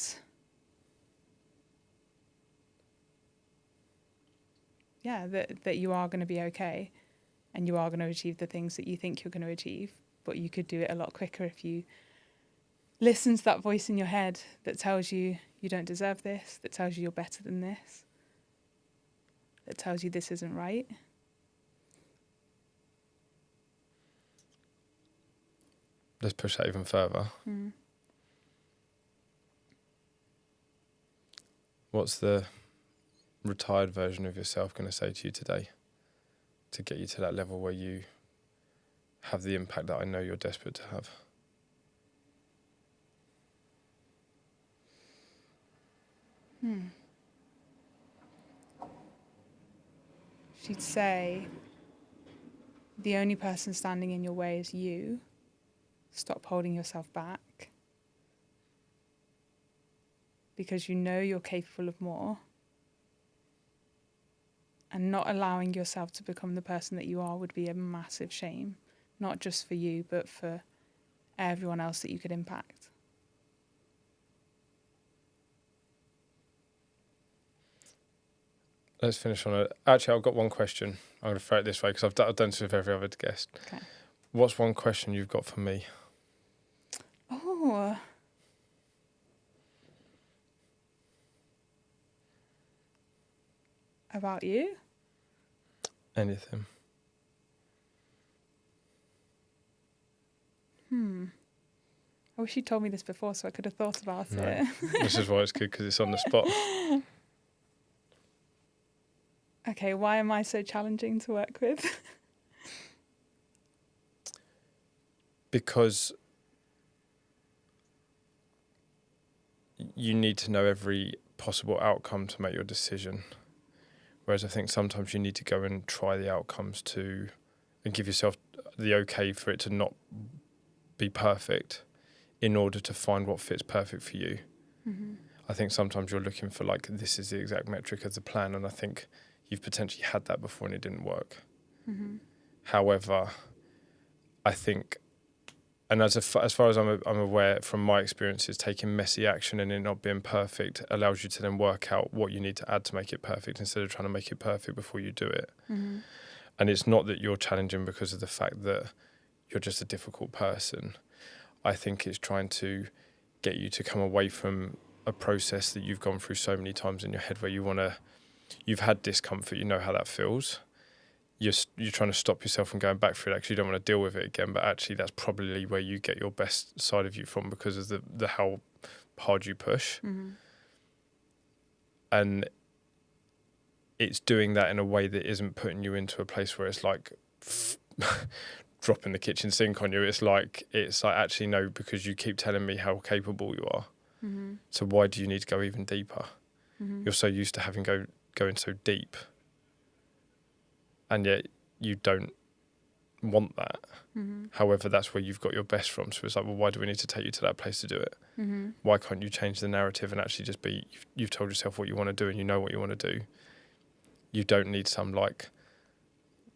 Speaker 2: yeah, that you are going to be okay, and you are going to achieve the things that you think you're going to achieve, but you could do it a lot quicker if you listen to that voice in your head that tells you you don't deserve this, that tells you you're better than this, that tells you this isn't right.
Speaker 1: Let's push that even further. What's the retired version of yourself going to say to you today to get you to that level where you have the impact that I know you're desperate to have?
Speaker 2: She'd say, the only person standing in your way is you. Stop holding yourself back, because you know you're capable of more. And not allowing yourself to become the person that you are would be a massive shame, not just for you, but for everyone else that you could impact.
Speaker 1: Let's finish on it. Actually, I've got one question. I'm going to throw it this way because I've done this with every other guest.
Speaker 2: Okay.
Speaker 1: What's one question you've got for me?
Speaker 2: Oh. About you?
Speaker 1: Anything.
Speaker 2: I wish you'd told me this before so I could have thought about it.
Speaker 1: This is why it's good, because it's on the spot.
Speaker 2: Okay, why am I so challenging to work with?
Speaker 1: Because you need to know every possible outcome to make your decision. Whereas I think sometimes you need to go and try the outcomes and give yourself the okay for it to not be perfect in order to find what fits perfect for you.
Speaker 2: Mm-hmm.
Speaker 1: I think sometimes you're looking for, like, this is the exact metric of the plan, and I think you've potentially had that before and it didn't work.
Speaker 2: Mm-hmm.
Speaker 1: However, I think, and as far as I'm aware from my experiences, taking messy action and it not being perfect allows you to then work out what you need to add to make it perfect instead of trying to make it perfect before you do it.
Speaker 2: Mm-hmm.
Speaker 1: And it's not that you're challenging because of the fact that you're just a difficult person. I think it's trying to get you to come away from a process that you've gone through so many times in your head where you've had discomfort, you know how that feels. You're trying to stop yourself from going back through it because you don't want to deal with it again, but actually that's probably where you get your best side of you from because of the how hard you push.
Speaker 2: Mm-hmm.
Speaker 1: And it's doing that in a way that isn't putting you into a place where it's like dropping the kitchen sink on you. It's like actually no, because you keep telling me how capable you are.
Speaker 2: Mm-hmm.
Speaker 1: So why do you need to go even deeper?
Speaker 2: Mm-hmm.
Speaker 1: You're so used to having going so deep. And yet you don't want that.
Speaker 2: Mm-hmm.
Speaker 1: However, that's where you've got your best from. So it's like, well, why do we need to take you to that place to do it?
Speaker 2: Mm-hmm.
Speaker 1: Why can't you change the narrative and actually just be, you've told yourself what you want to do and you know what you want to do. You don't need some like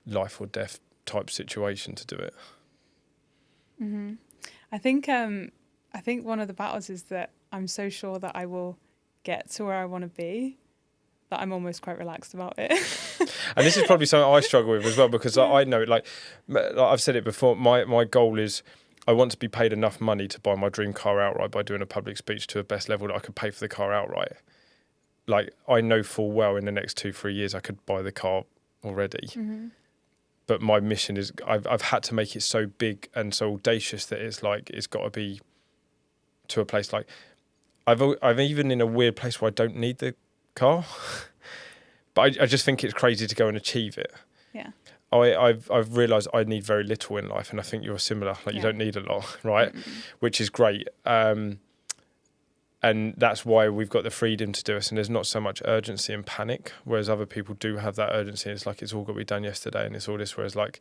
Speaker 1: life or death type situation to do it.
Speaker 2: Mm-hmm. I think one of the battles is that I'm so sure that I will get to where I want to be that I'm almost quite relaxed about it.
Speaker 1: And this is probably something I struggle with as well, because I know, like I've said it before, my goal is I want to be paid enough money to buy my dream car outright by doing a public speech to a best level that I could pay for the car outright. Like, I know full well in the next 2-3 years I could buy the car already.
Speaker 2: Mm-hmm.
Speaker 1: But my mission is I've had to make it so big and so audacious that it's like it's got to be to a place like I've even in a weird place where I don't need the car, but I just think it's crazy to go and achieve it.
Speaker 2: Yeah.
Speaker 1: I've realised I need very little in life, and I think you're similar. Like, you don't need a lot, right? Mm-hmm. Which is great. And that's why we've got the freedom to do it, and there's not so much urgency and panic, whereas other people do have that urgency. It's like it's all got to be done yesterday, and it's all this. Whereas, like,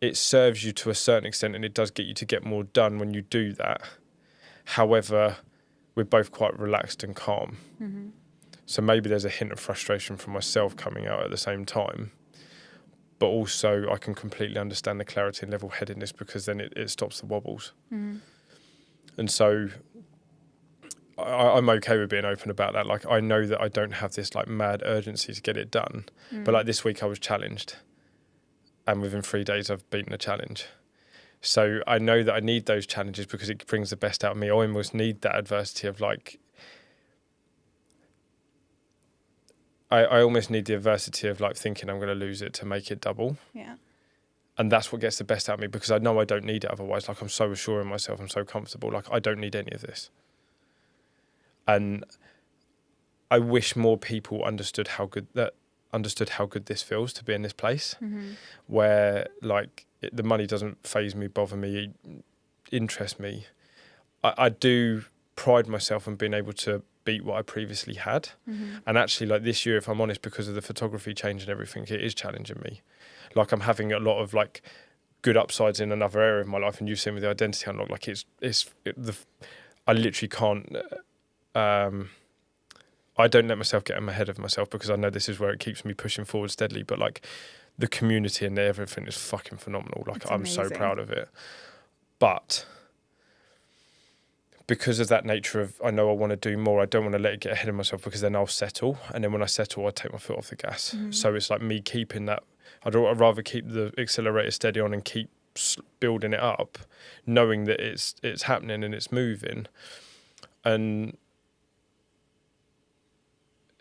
Speaker 1: it serves you to a certain extent, and it does get you to get more done when you do that. However, we're both quite relaxed and calm.
Speaker 2: Mm-hmm.
Speaker 1: So maybe there's a hint of frustration from myself coming out at the same time. But also I can completely understand the clarity and level-headedness, because then it stops the wobbles.
Speaker 2: Mm-hmm.
Speaker 1: And so I'm okay with being open about that. Like, I know that I don't have this like mad urgency to get it done.
Speaker 2: Mm-hmm.
Speaker 1: But like this week I was challenged. And within 3 days I've beaten a challenge. So I know that I need those challenges because it brings the best out of me. I almost need that adversity of like, I almost need the adversity of like thinking I'm going to lose it to make it double.
Speaker 2: Yeah.
Speaker 1: And that's what gets the best out of me, because I know I don't need it otherwise. Like, I'm so assured in myself, I'm so comfortable. Like, I don't need any of this. And I wish more people understood how good this feels to be in this place,
Speaker 2: Mm-hmm.
Speaker 1: where like the money doesn't faze me, bother me, interest me. I do pride myself on being able to beat what I previously had.
Speaker 2: Mm-hmm.
Speaker 1: And actually, like this year, if I'm honest, because of the photography change and everything, it is challenging me. Like, I'm having a lot of like good upsides in another area of my life, and you've seen with the identity unlock. Like, I literally can't. I don't let myself get in my head of myself, because I know this is where it keeps me pushing forward steadily. But like, the community and everything is fucking phenomenal. Like, I'm so proud of it. But because of that nature of, I know I want to do more, I don't want to let it get ahead of myself, because then I'll settle. And then when I settle, I take my foot off the gas.
Speaker 2: Mm-hmm.
Speaker 1: So it's like me keeping that. I'd rather keep the accelerator steady on and keep building it up, knowing that it's happening and it's moving. And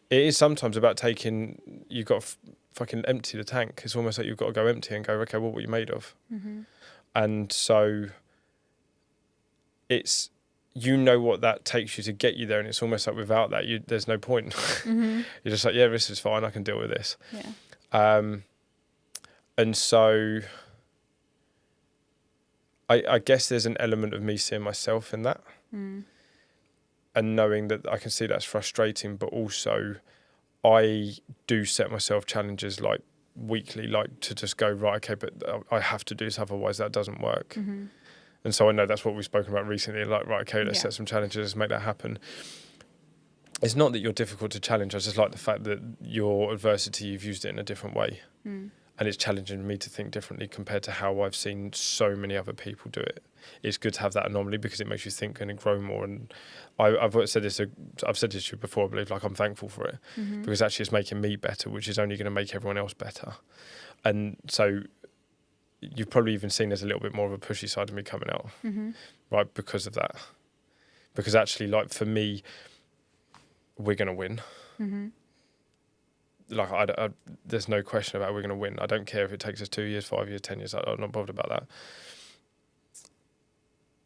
Speaker 1: it is sometimes about taking, you've got to fucking empty the tank. It's almost like you've got to go empty and go, okay, what were you made of?
Speaker 2: Mm-hmm.
Speaker 1: And so it's, you know what that takes you to get you there, and it's almost like without that, there's no point.
Speaker 2: Mm-hmm.
Speaker 1: You're just like, yeah, this is fine, I can deal with this.
Speaker 2: Yeah.
Speaker 1: And so I guess there's an element of me seeing myself in that.
Speaker 2: Mm.
Speaker 1: And knowing that I can see that's frustrating, but also I do set myself challenges like weekly, like to just go, right, okay, but I have to do this, otherwise that doesn't work.
Speaker 2: Mm-hmm.
Speaker 1: And so I know that's what we've spoken about recently, like, right, okay, let's
Speaker 2: Yeah.
Speaker 1: set some challenges, let's make that happen. It's not that you're difficult to challenge, I just like the fact that your adversity, you've used it in a different way.
Speaker 2: Mm.
Speaker 1: And it's challenging me to think differently compared to how I've seen so many other people do it. It's good to have that anomaly, because it makes you think and grow more. And I've said this to you before, I believe, like, I'm thankful for it,
Speaker 2: Mm-hmm.
Speaker 1: because actually it's making me better, which is only going to make everyone else better. And so you've probably even seen there's a little bit more of a pushy side of me coming out,
Speaker 2: Mm-hmm.
Speaker 1: right, because of that. Because actually, like, for me, we're going to win.
Speaker 2: Mm-hmm.
Speaker 1: Like, I there's no question about we're going to win. I don't care if it takes us 2 years, 5 years, 10 years. I'm not bothered about that.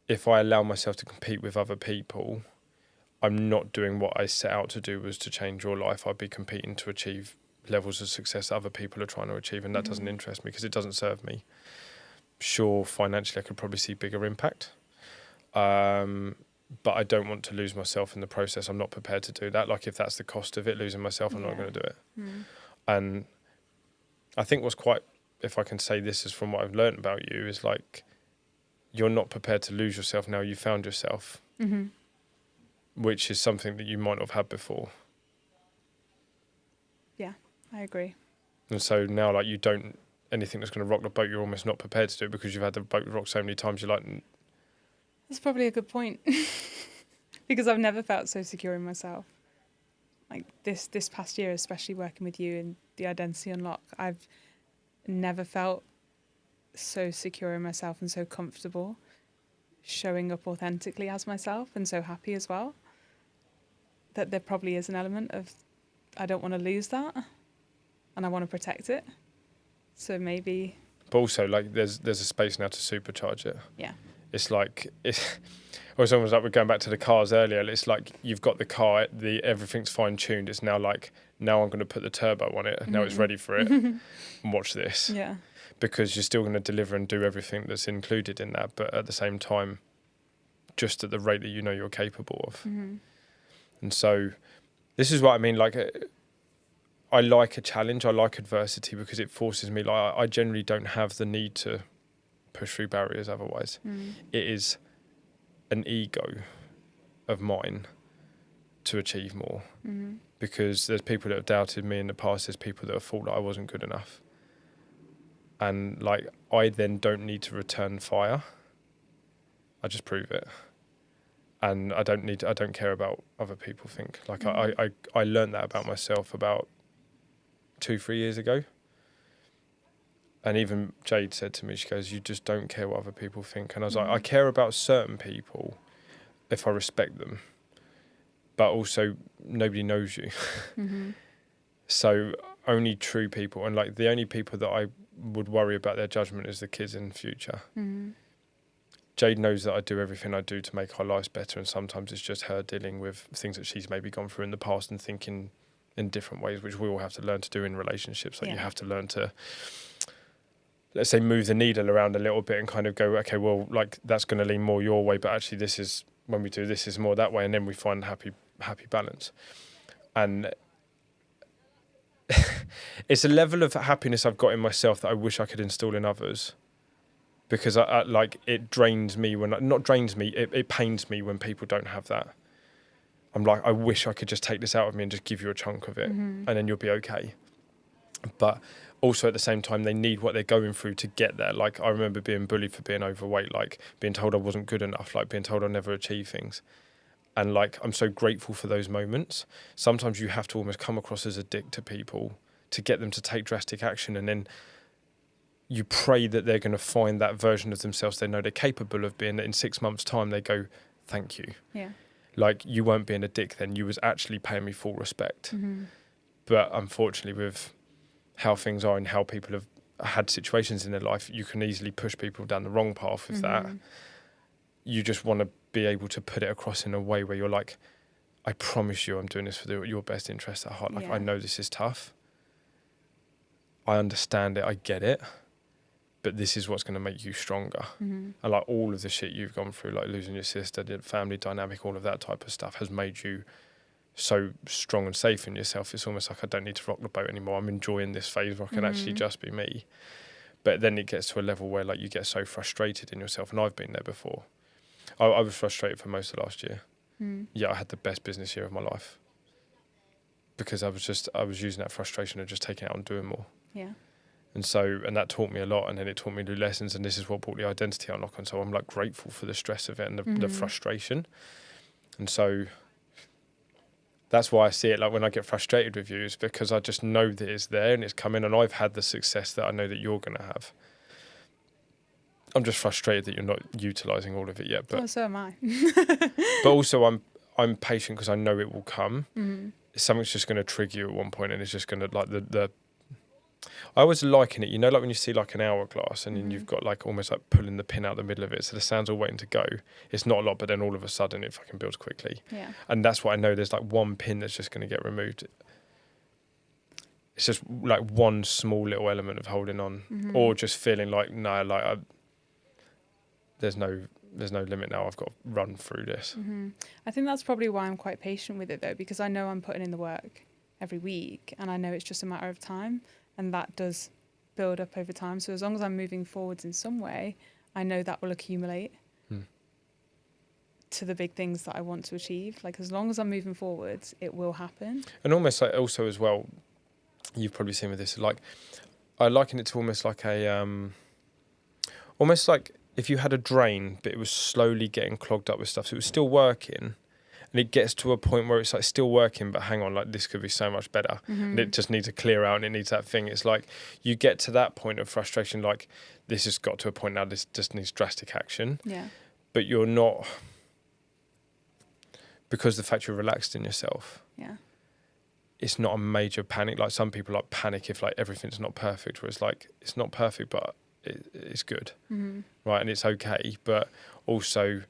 Speaker 1: If I allow myself to compete with other people, I'm not doing what I set out to do, was to change your life. I'd be competing to achieve levels of success other people are trying to achieve, and that doesn't interest me, because it doesn't serve me. Sure, financially I could probably see bigger impact, but I don't want to lose myself in the process. I'm not prepared to do that. Like, if that's the cost of it, losing myself, I'm not going to do it.
Speaker 2: Mm.
Speaker 1: And I think what's quite, if I can say this is from what I've learned about you, is like, you're not prepared to lose yourself now. You found yourself,
Speaker 2: Mm-hmm.
Speaker 1: which is something that you might not have had before.
Speaker 2: Yeah, I agree.
Speaker 1: And so now, like, you don't, anything that's going to rock the boat, you're almost not prepared to do it, because you've had the boat rock so many times. You're like,
Speaker 2: That's probably a good point. Because I've never felt so secure in myself. Like this past year, especially working with you and the identity unlock, I've never felt so secure in myself and so comfortable showing up authentically as myself, and so happy as well. That there probably is an element of, I don't want to lose that, and I want to protect it. So maybe.
Speaker 1: but also, like, there's a space now to supercharge it.
Speaker 2: Yeah.
Speaker 1: It's like, it's almost like we're going back to the cars earlier. It's like, you've got the car, everything's fine tuned. It's now like, now I'm going to put the turbo on it. Now it's ready for it. And watch this.
Speaker 2: Yeah.
Speaker 1: Because you're still going to deliver and do everything that's included in that, but at the same time, just at the rate that you know you're capable of.
Speaker 2: Mm-hmm.
Speaker 1: And so, this is what I mean. Like, I like a challenge. I like adversity, because it forces me. Like, I generally don't have the need to push through barriers otherwise. It is an ego of mine to achieve more, because there's people that have doubted me in the past. There's people that have thought that I wasn't good enough, and like I then don't need to return fire. I just prove it, and I don't care about other people think. Like I learned that about myself about 2-3 years ago. And even Jade said to me, she goes, "You just don't care what other people think." And I was like, I care about certain people if I respect them, but also nobody knows you. So only true people, and like the only people that I would worry about their judgment is the kids in the future. Jade knows that I do everything I do to make our lives better, and sometimes it's just her dealing with things that she's maybe gone through in the past and thinking in different ways, which we all have to learn to do in relationships. Like you have to learn to, let's say, move the needle around a little bit and kind of go, okay, well, like that's going to lean more your way, but actually this is, when we do this is more that way, and then we find happy balance. And it's a level of happiness I've got in myself that I wish I could install in others, because I like it drains me when, not drains me, it pains me when people don't have that. I'm like, I wish I could just take this out of me and just give you a chunk of it, and then you'll be okay. But also at the same time, they need what they're going through to get there. Like I remember being bullied for being overweight, like being told I wasn't good enough, like being told I'd never achieve things. And like, I'm so grateful for those moments. Sometimes you have to almost come across as a dick to people to get them to take drastic action. And then you pray that they're going to find that version of themselves they know they're capable of being, that in 6 months' time they go, thank you.
Speaker 2: Yeah.
Speaker 1: Like, you weren't being a dick then, you was actually paying me full respect. But unfortunately, with how things are and how people have had situations in their life, you can easily push people down the wrong path with that. You just want to be able to put it across in a way where you're like, I promise you I'm doing this for your best interest at heart. Like, I know this is tough. I understand it, I get it. But this is what's going to make you stronger. And like all of the shit you've gone through, like losing your sister, the family dynamic, all of that type of stuff has made you so strong and safe in yourself. It's almost like I don't need to rock the boat anymore. I'm enjoying this phase where I can actually just be me. But then it gets to a level where like you get so frustrated in yourself, and I've been there before. I was frustrated for most of last year. Yeah, I had the best business year of my life because I was using that frustration and just taking it out and doing more.
Speaker 2: Yeah.
Speaker 1: And that taught me a lot, and then it taught me new lessons, and this is what brought the identity unlock. And so I'm like grateful for the stress of it and the frustration. And so that's why I see it like when I get frustrated with you, is because I just know that it's there and it's coming, and I've had the success that I know that you're going to have. I'm just frustrated that you're not utilising all of it yet. But
Speaker 2: so am I.
Speaker 1: but also I'm patient because I know it will come. Something's just going to trigger you at one point, and it's just going to like the I always liken it, you know, like when you see like an hourglass and then you've got like almost like pulling the pin out the middle of it, so the sand's all waiting to go. It's not a lot, but then all of a sudden it fucking builds quickly. Yeah. And that's what I know, there's like one pin that's just going to get removed. It's just like one small little element of holding on, or just feeling like, no, like there's no limit now, I've got to run through this.
Speaker 2: I think that's probably why I'm quite patient with it though, because I know I'm putting in the work every week and I know it's just a matter of time. And that does build up over time. So as long as I'm moving forwards in some way, I know that will accumulate to the big things that I want to achieve. Like, as long as I'm moving forwards, it will happen. And
Speaker 1: almost like also as well, you've probably seen with this, like, I liken it to almost like almost like if you had a drain, but it was slowly getting clogged up with stuff. So it was still working. And it gets to a point where it's like still working, but hang on, like this could be so much better. And it just needs to clear out and it needs that thing. It's like you get to that point of frustration, like this has got to a point now, this just needs drastic action.
Speaker 2: Yeah.
Speaker 1: But you're not, because the fact you're relaxed in yourself.
Speaker 2: Yeah.
Speaker 1: It's not a major panic. Like some people like panic if like everything's not perfect, where it's like, it's not perfect, but it's good. Right. And it's okay. But also,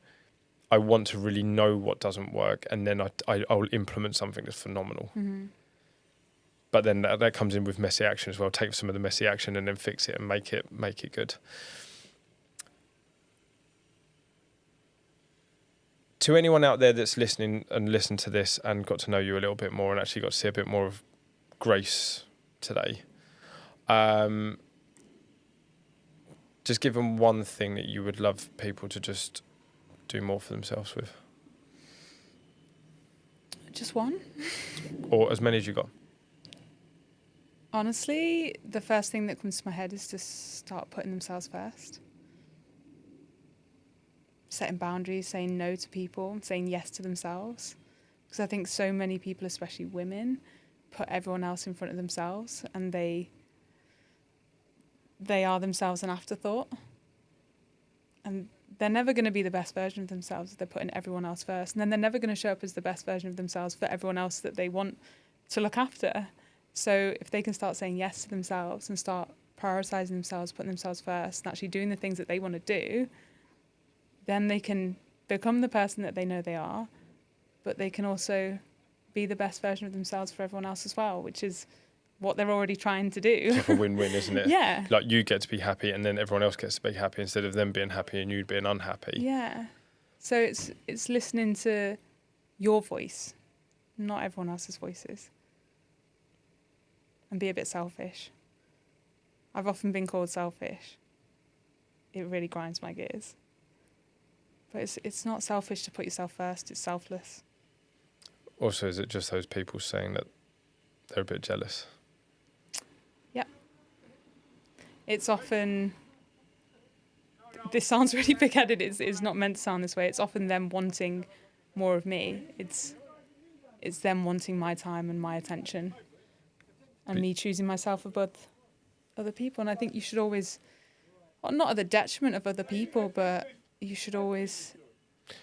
Speaker 1: I want to really know what doesn't work, and then I'll implement something that's phenomenal. But then that comes in with messy action as well. Take some of the messy action and then fix it and make it good. To anyone out there that's listening and listened to this and got to know you a little bit more and actually got to see a bit more of Grace today, Just give them one thing that you would love people to just do more for themselves with.
Speaker 2: Just one?
Speaker 1: Or as many as you got.
Speaker 2: Honestly, the first thing that comes to my head is to start putting themselves first. Setting boundaries, saying no to people, saying yes to themselves. Because I think so many people, especially women, put everyone else in front of themselves, and they are themselves an afterthought. And they're never going to be the best version of themselves if they're putting everyone else first. And then they're never going to show up as the best version of themselves for everyone else that they want to look after. So if they can start saying yes to themselves and start prioritising themselves, putting themselves first, and actually doing the things that they want to do, then they can become the person that they know they are, but they can also be the best version of themselves for everyone else as well, which is what they're already trying to do.
Speaker 1: It's like a win-win, isn't it?
Speaker 2: Yeah.
Speaker 1: Like you get to be happy and then everyone else gets to be happy instead of them being happy and you being unhappy.
Speaker 2: Yeah. So it's listening to your voice, not everyone else's voices. And be a bit selfish. I've often been called selfish. It really grinds my gears. But it's not selfish to put yourself first, it's selfless.
Speaker 1: Also, is it just those people saying that they're a bit jealous?
Speaker 2: Yeah. It's often, this sounds really big-headed, it's not meant to sound this way, it's often them wanting more of me. It's them wanting my time and my attention. And me choosing myself above other people. And I think you should always, well, not at the detriment of other people, but you should always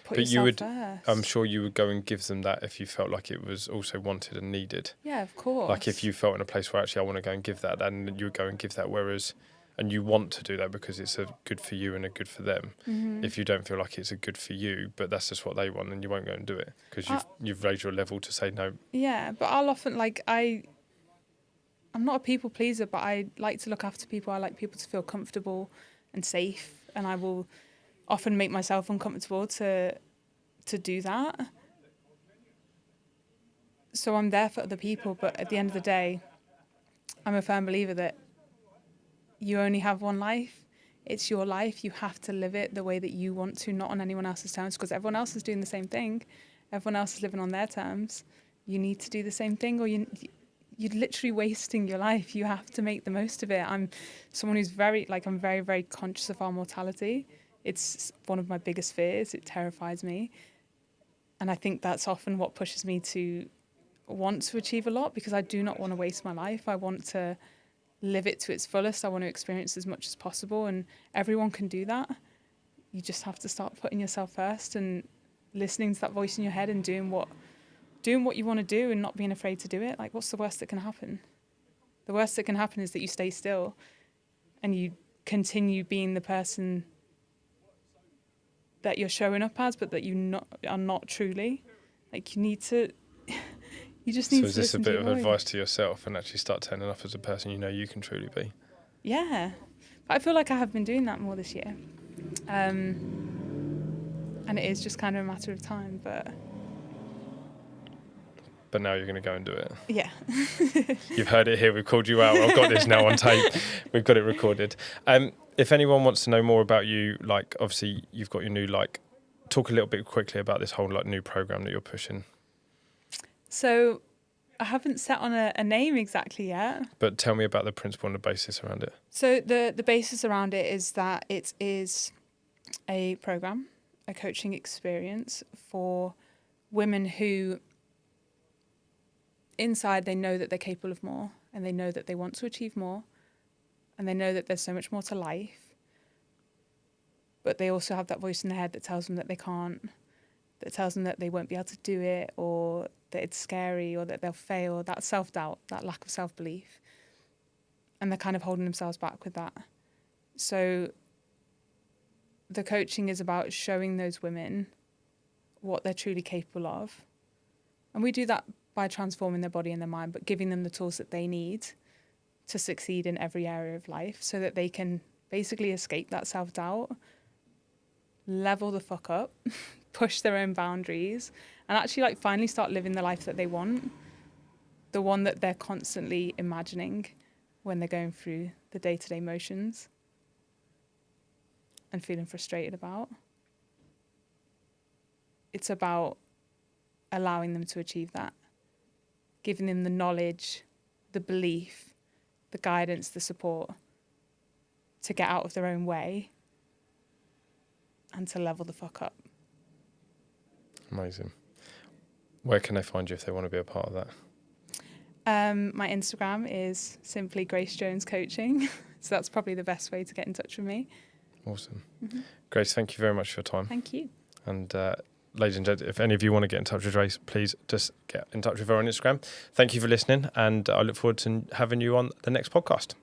Speaker 2: put yourself first.
Speaker 1: I'm sure you would go and give them that if you felt like it was also wanted and needed.
Speaker 2: Yeah, of course.
Speaker 1: Like if you felt in a place where actually I want to go and give that, then you would go and give that. Whereas, and you want to do that because it's a good for you and a good for them.
Speaker 2: Mm-hmm.
Speaker 1: If you don't feel like it's a good for you, but that's just what they want, then you won't go and do it because you've raised your level to say no.
Speaker 2: Yeah, but I'll often I'm not a people pleaser, but I like to look after people. I like people to feel comfortable and safe, and I will often make myself uncomfortable to do that. So I'm there for other people, but at the end of the day, I'm a firm believer that you only have one life. It's your life. You have to live it the way that you want to, not on anyone else's terms, because everyone else is doing the same thing. Everyone else is living on their terms. You need to do the same thing, or you're literally wasting your life. You have to make the most of it. I'm someone who's I'm very, very conscious of our mortality. It's one of my biggest fears. It terrifies me. And I think that's often what pushes me to want to achieve a lot, because I do not want to waste my life. I want to live it to its fullest. I want to experience as much as possible, and everyone can do that. You just have to start putting yourself first and listening to that voice in your head and doing what you want to do and not being afraid to do it. Like, what's the worst that can happen? The worst that can happen is that you stay still and you continue being the person that you're showing up as, but that are not truly. Like, you just need to listen to your voice. So is this a bit of
Speaker 1: advice to yourself and actually start turning up as a person you know you can truly be?
Speaker 2: Yeah. But I feel like I have been doing that more this year. And it is just kind of a matter of time, but now you're going to go and do it. Yeah.
Speaker 1: You've heard it here. We've called you out. I've got this now on tape. We've got it recorded. If anyone wants to know more about you, like, obviously you've got your new, talk a little bit quickly about this whole, new program that you're pushing.
Speaker 2: So I haven't set on a name exactly yet.
Speaker 1: But tell me about the principle and the basis around it.
Speaker 2: So the basis around it is that it is a program, a coaching experience for women who inside they know that they're capable of more, and they know that they want to achieve more, and they know that there's so much more to life, but they also have that voice in their head that tells them that they can't, that tells them that they won't be able to do it, or that it's scary, or that they'll fail, that self-doubt, that lack of self-belief. And they're kind of holding themselves back with that. So the coaching is about showing those women what they're truly capable of. And we do that by transforming their body and their mind, but giving them the tools that they need to succeed in every area of life, so that they can basically escape that self-doubt, level the fuck up, push their own boundaries, and actually finally start living the life that they want, the one that they're constantly imagining when they're going through the day-to-day motions. and feeling frustrated about. It's about allowing them to achieve that, giving them the knowledge, the belief, the guidance, the support to get out of their own way and to level the fuck up.
Speaker 1: Amazing. Where can they find you if they want to be a part of that?
Speaker 2: My Instagram is simply Grace Jones Coaching. So that's probably the best way to get in touch with me.
Speaker 1: Awesome. Grace, thank you very much for your time.
Speaker 2: Thank you.
Speaker 1: And ladies and gentlemen, if any of you want to get in touch with Grace, please just get in touch with her on Instagram. Thank you for listening, and I look forward to having you on the next podcast.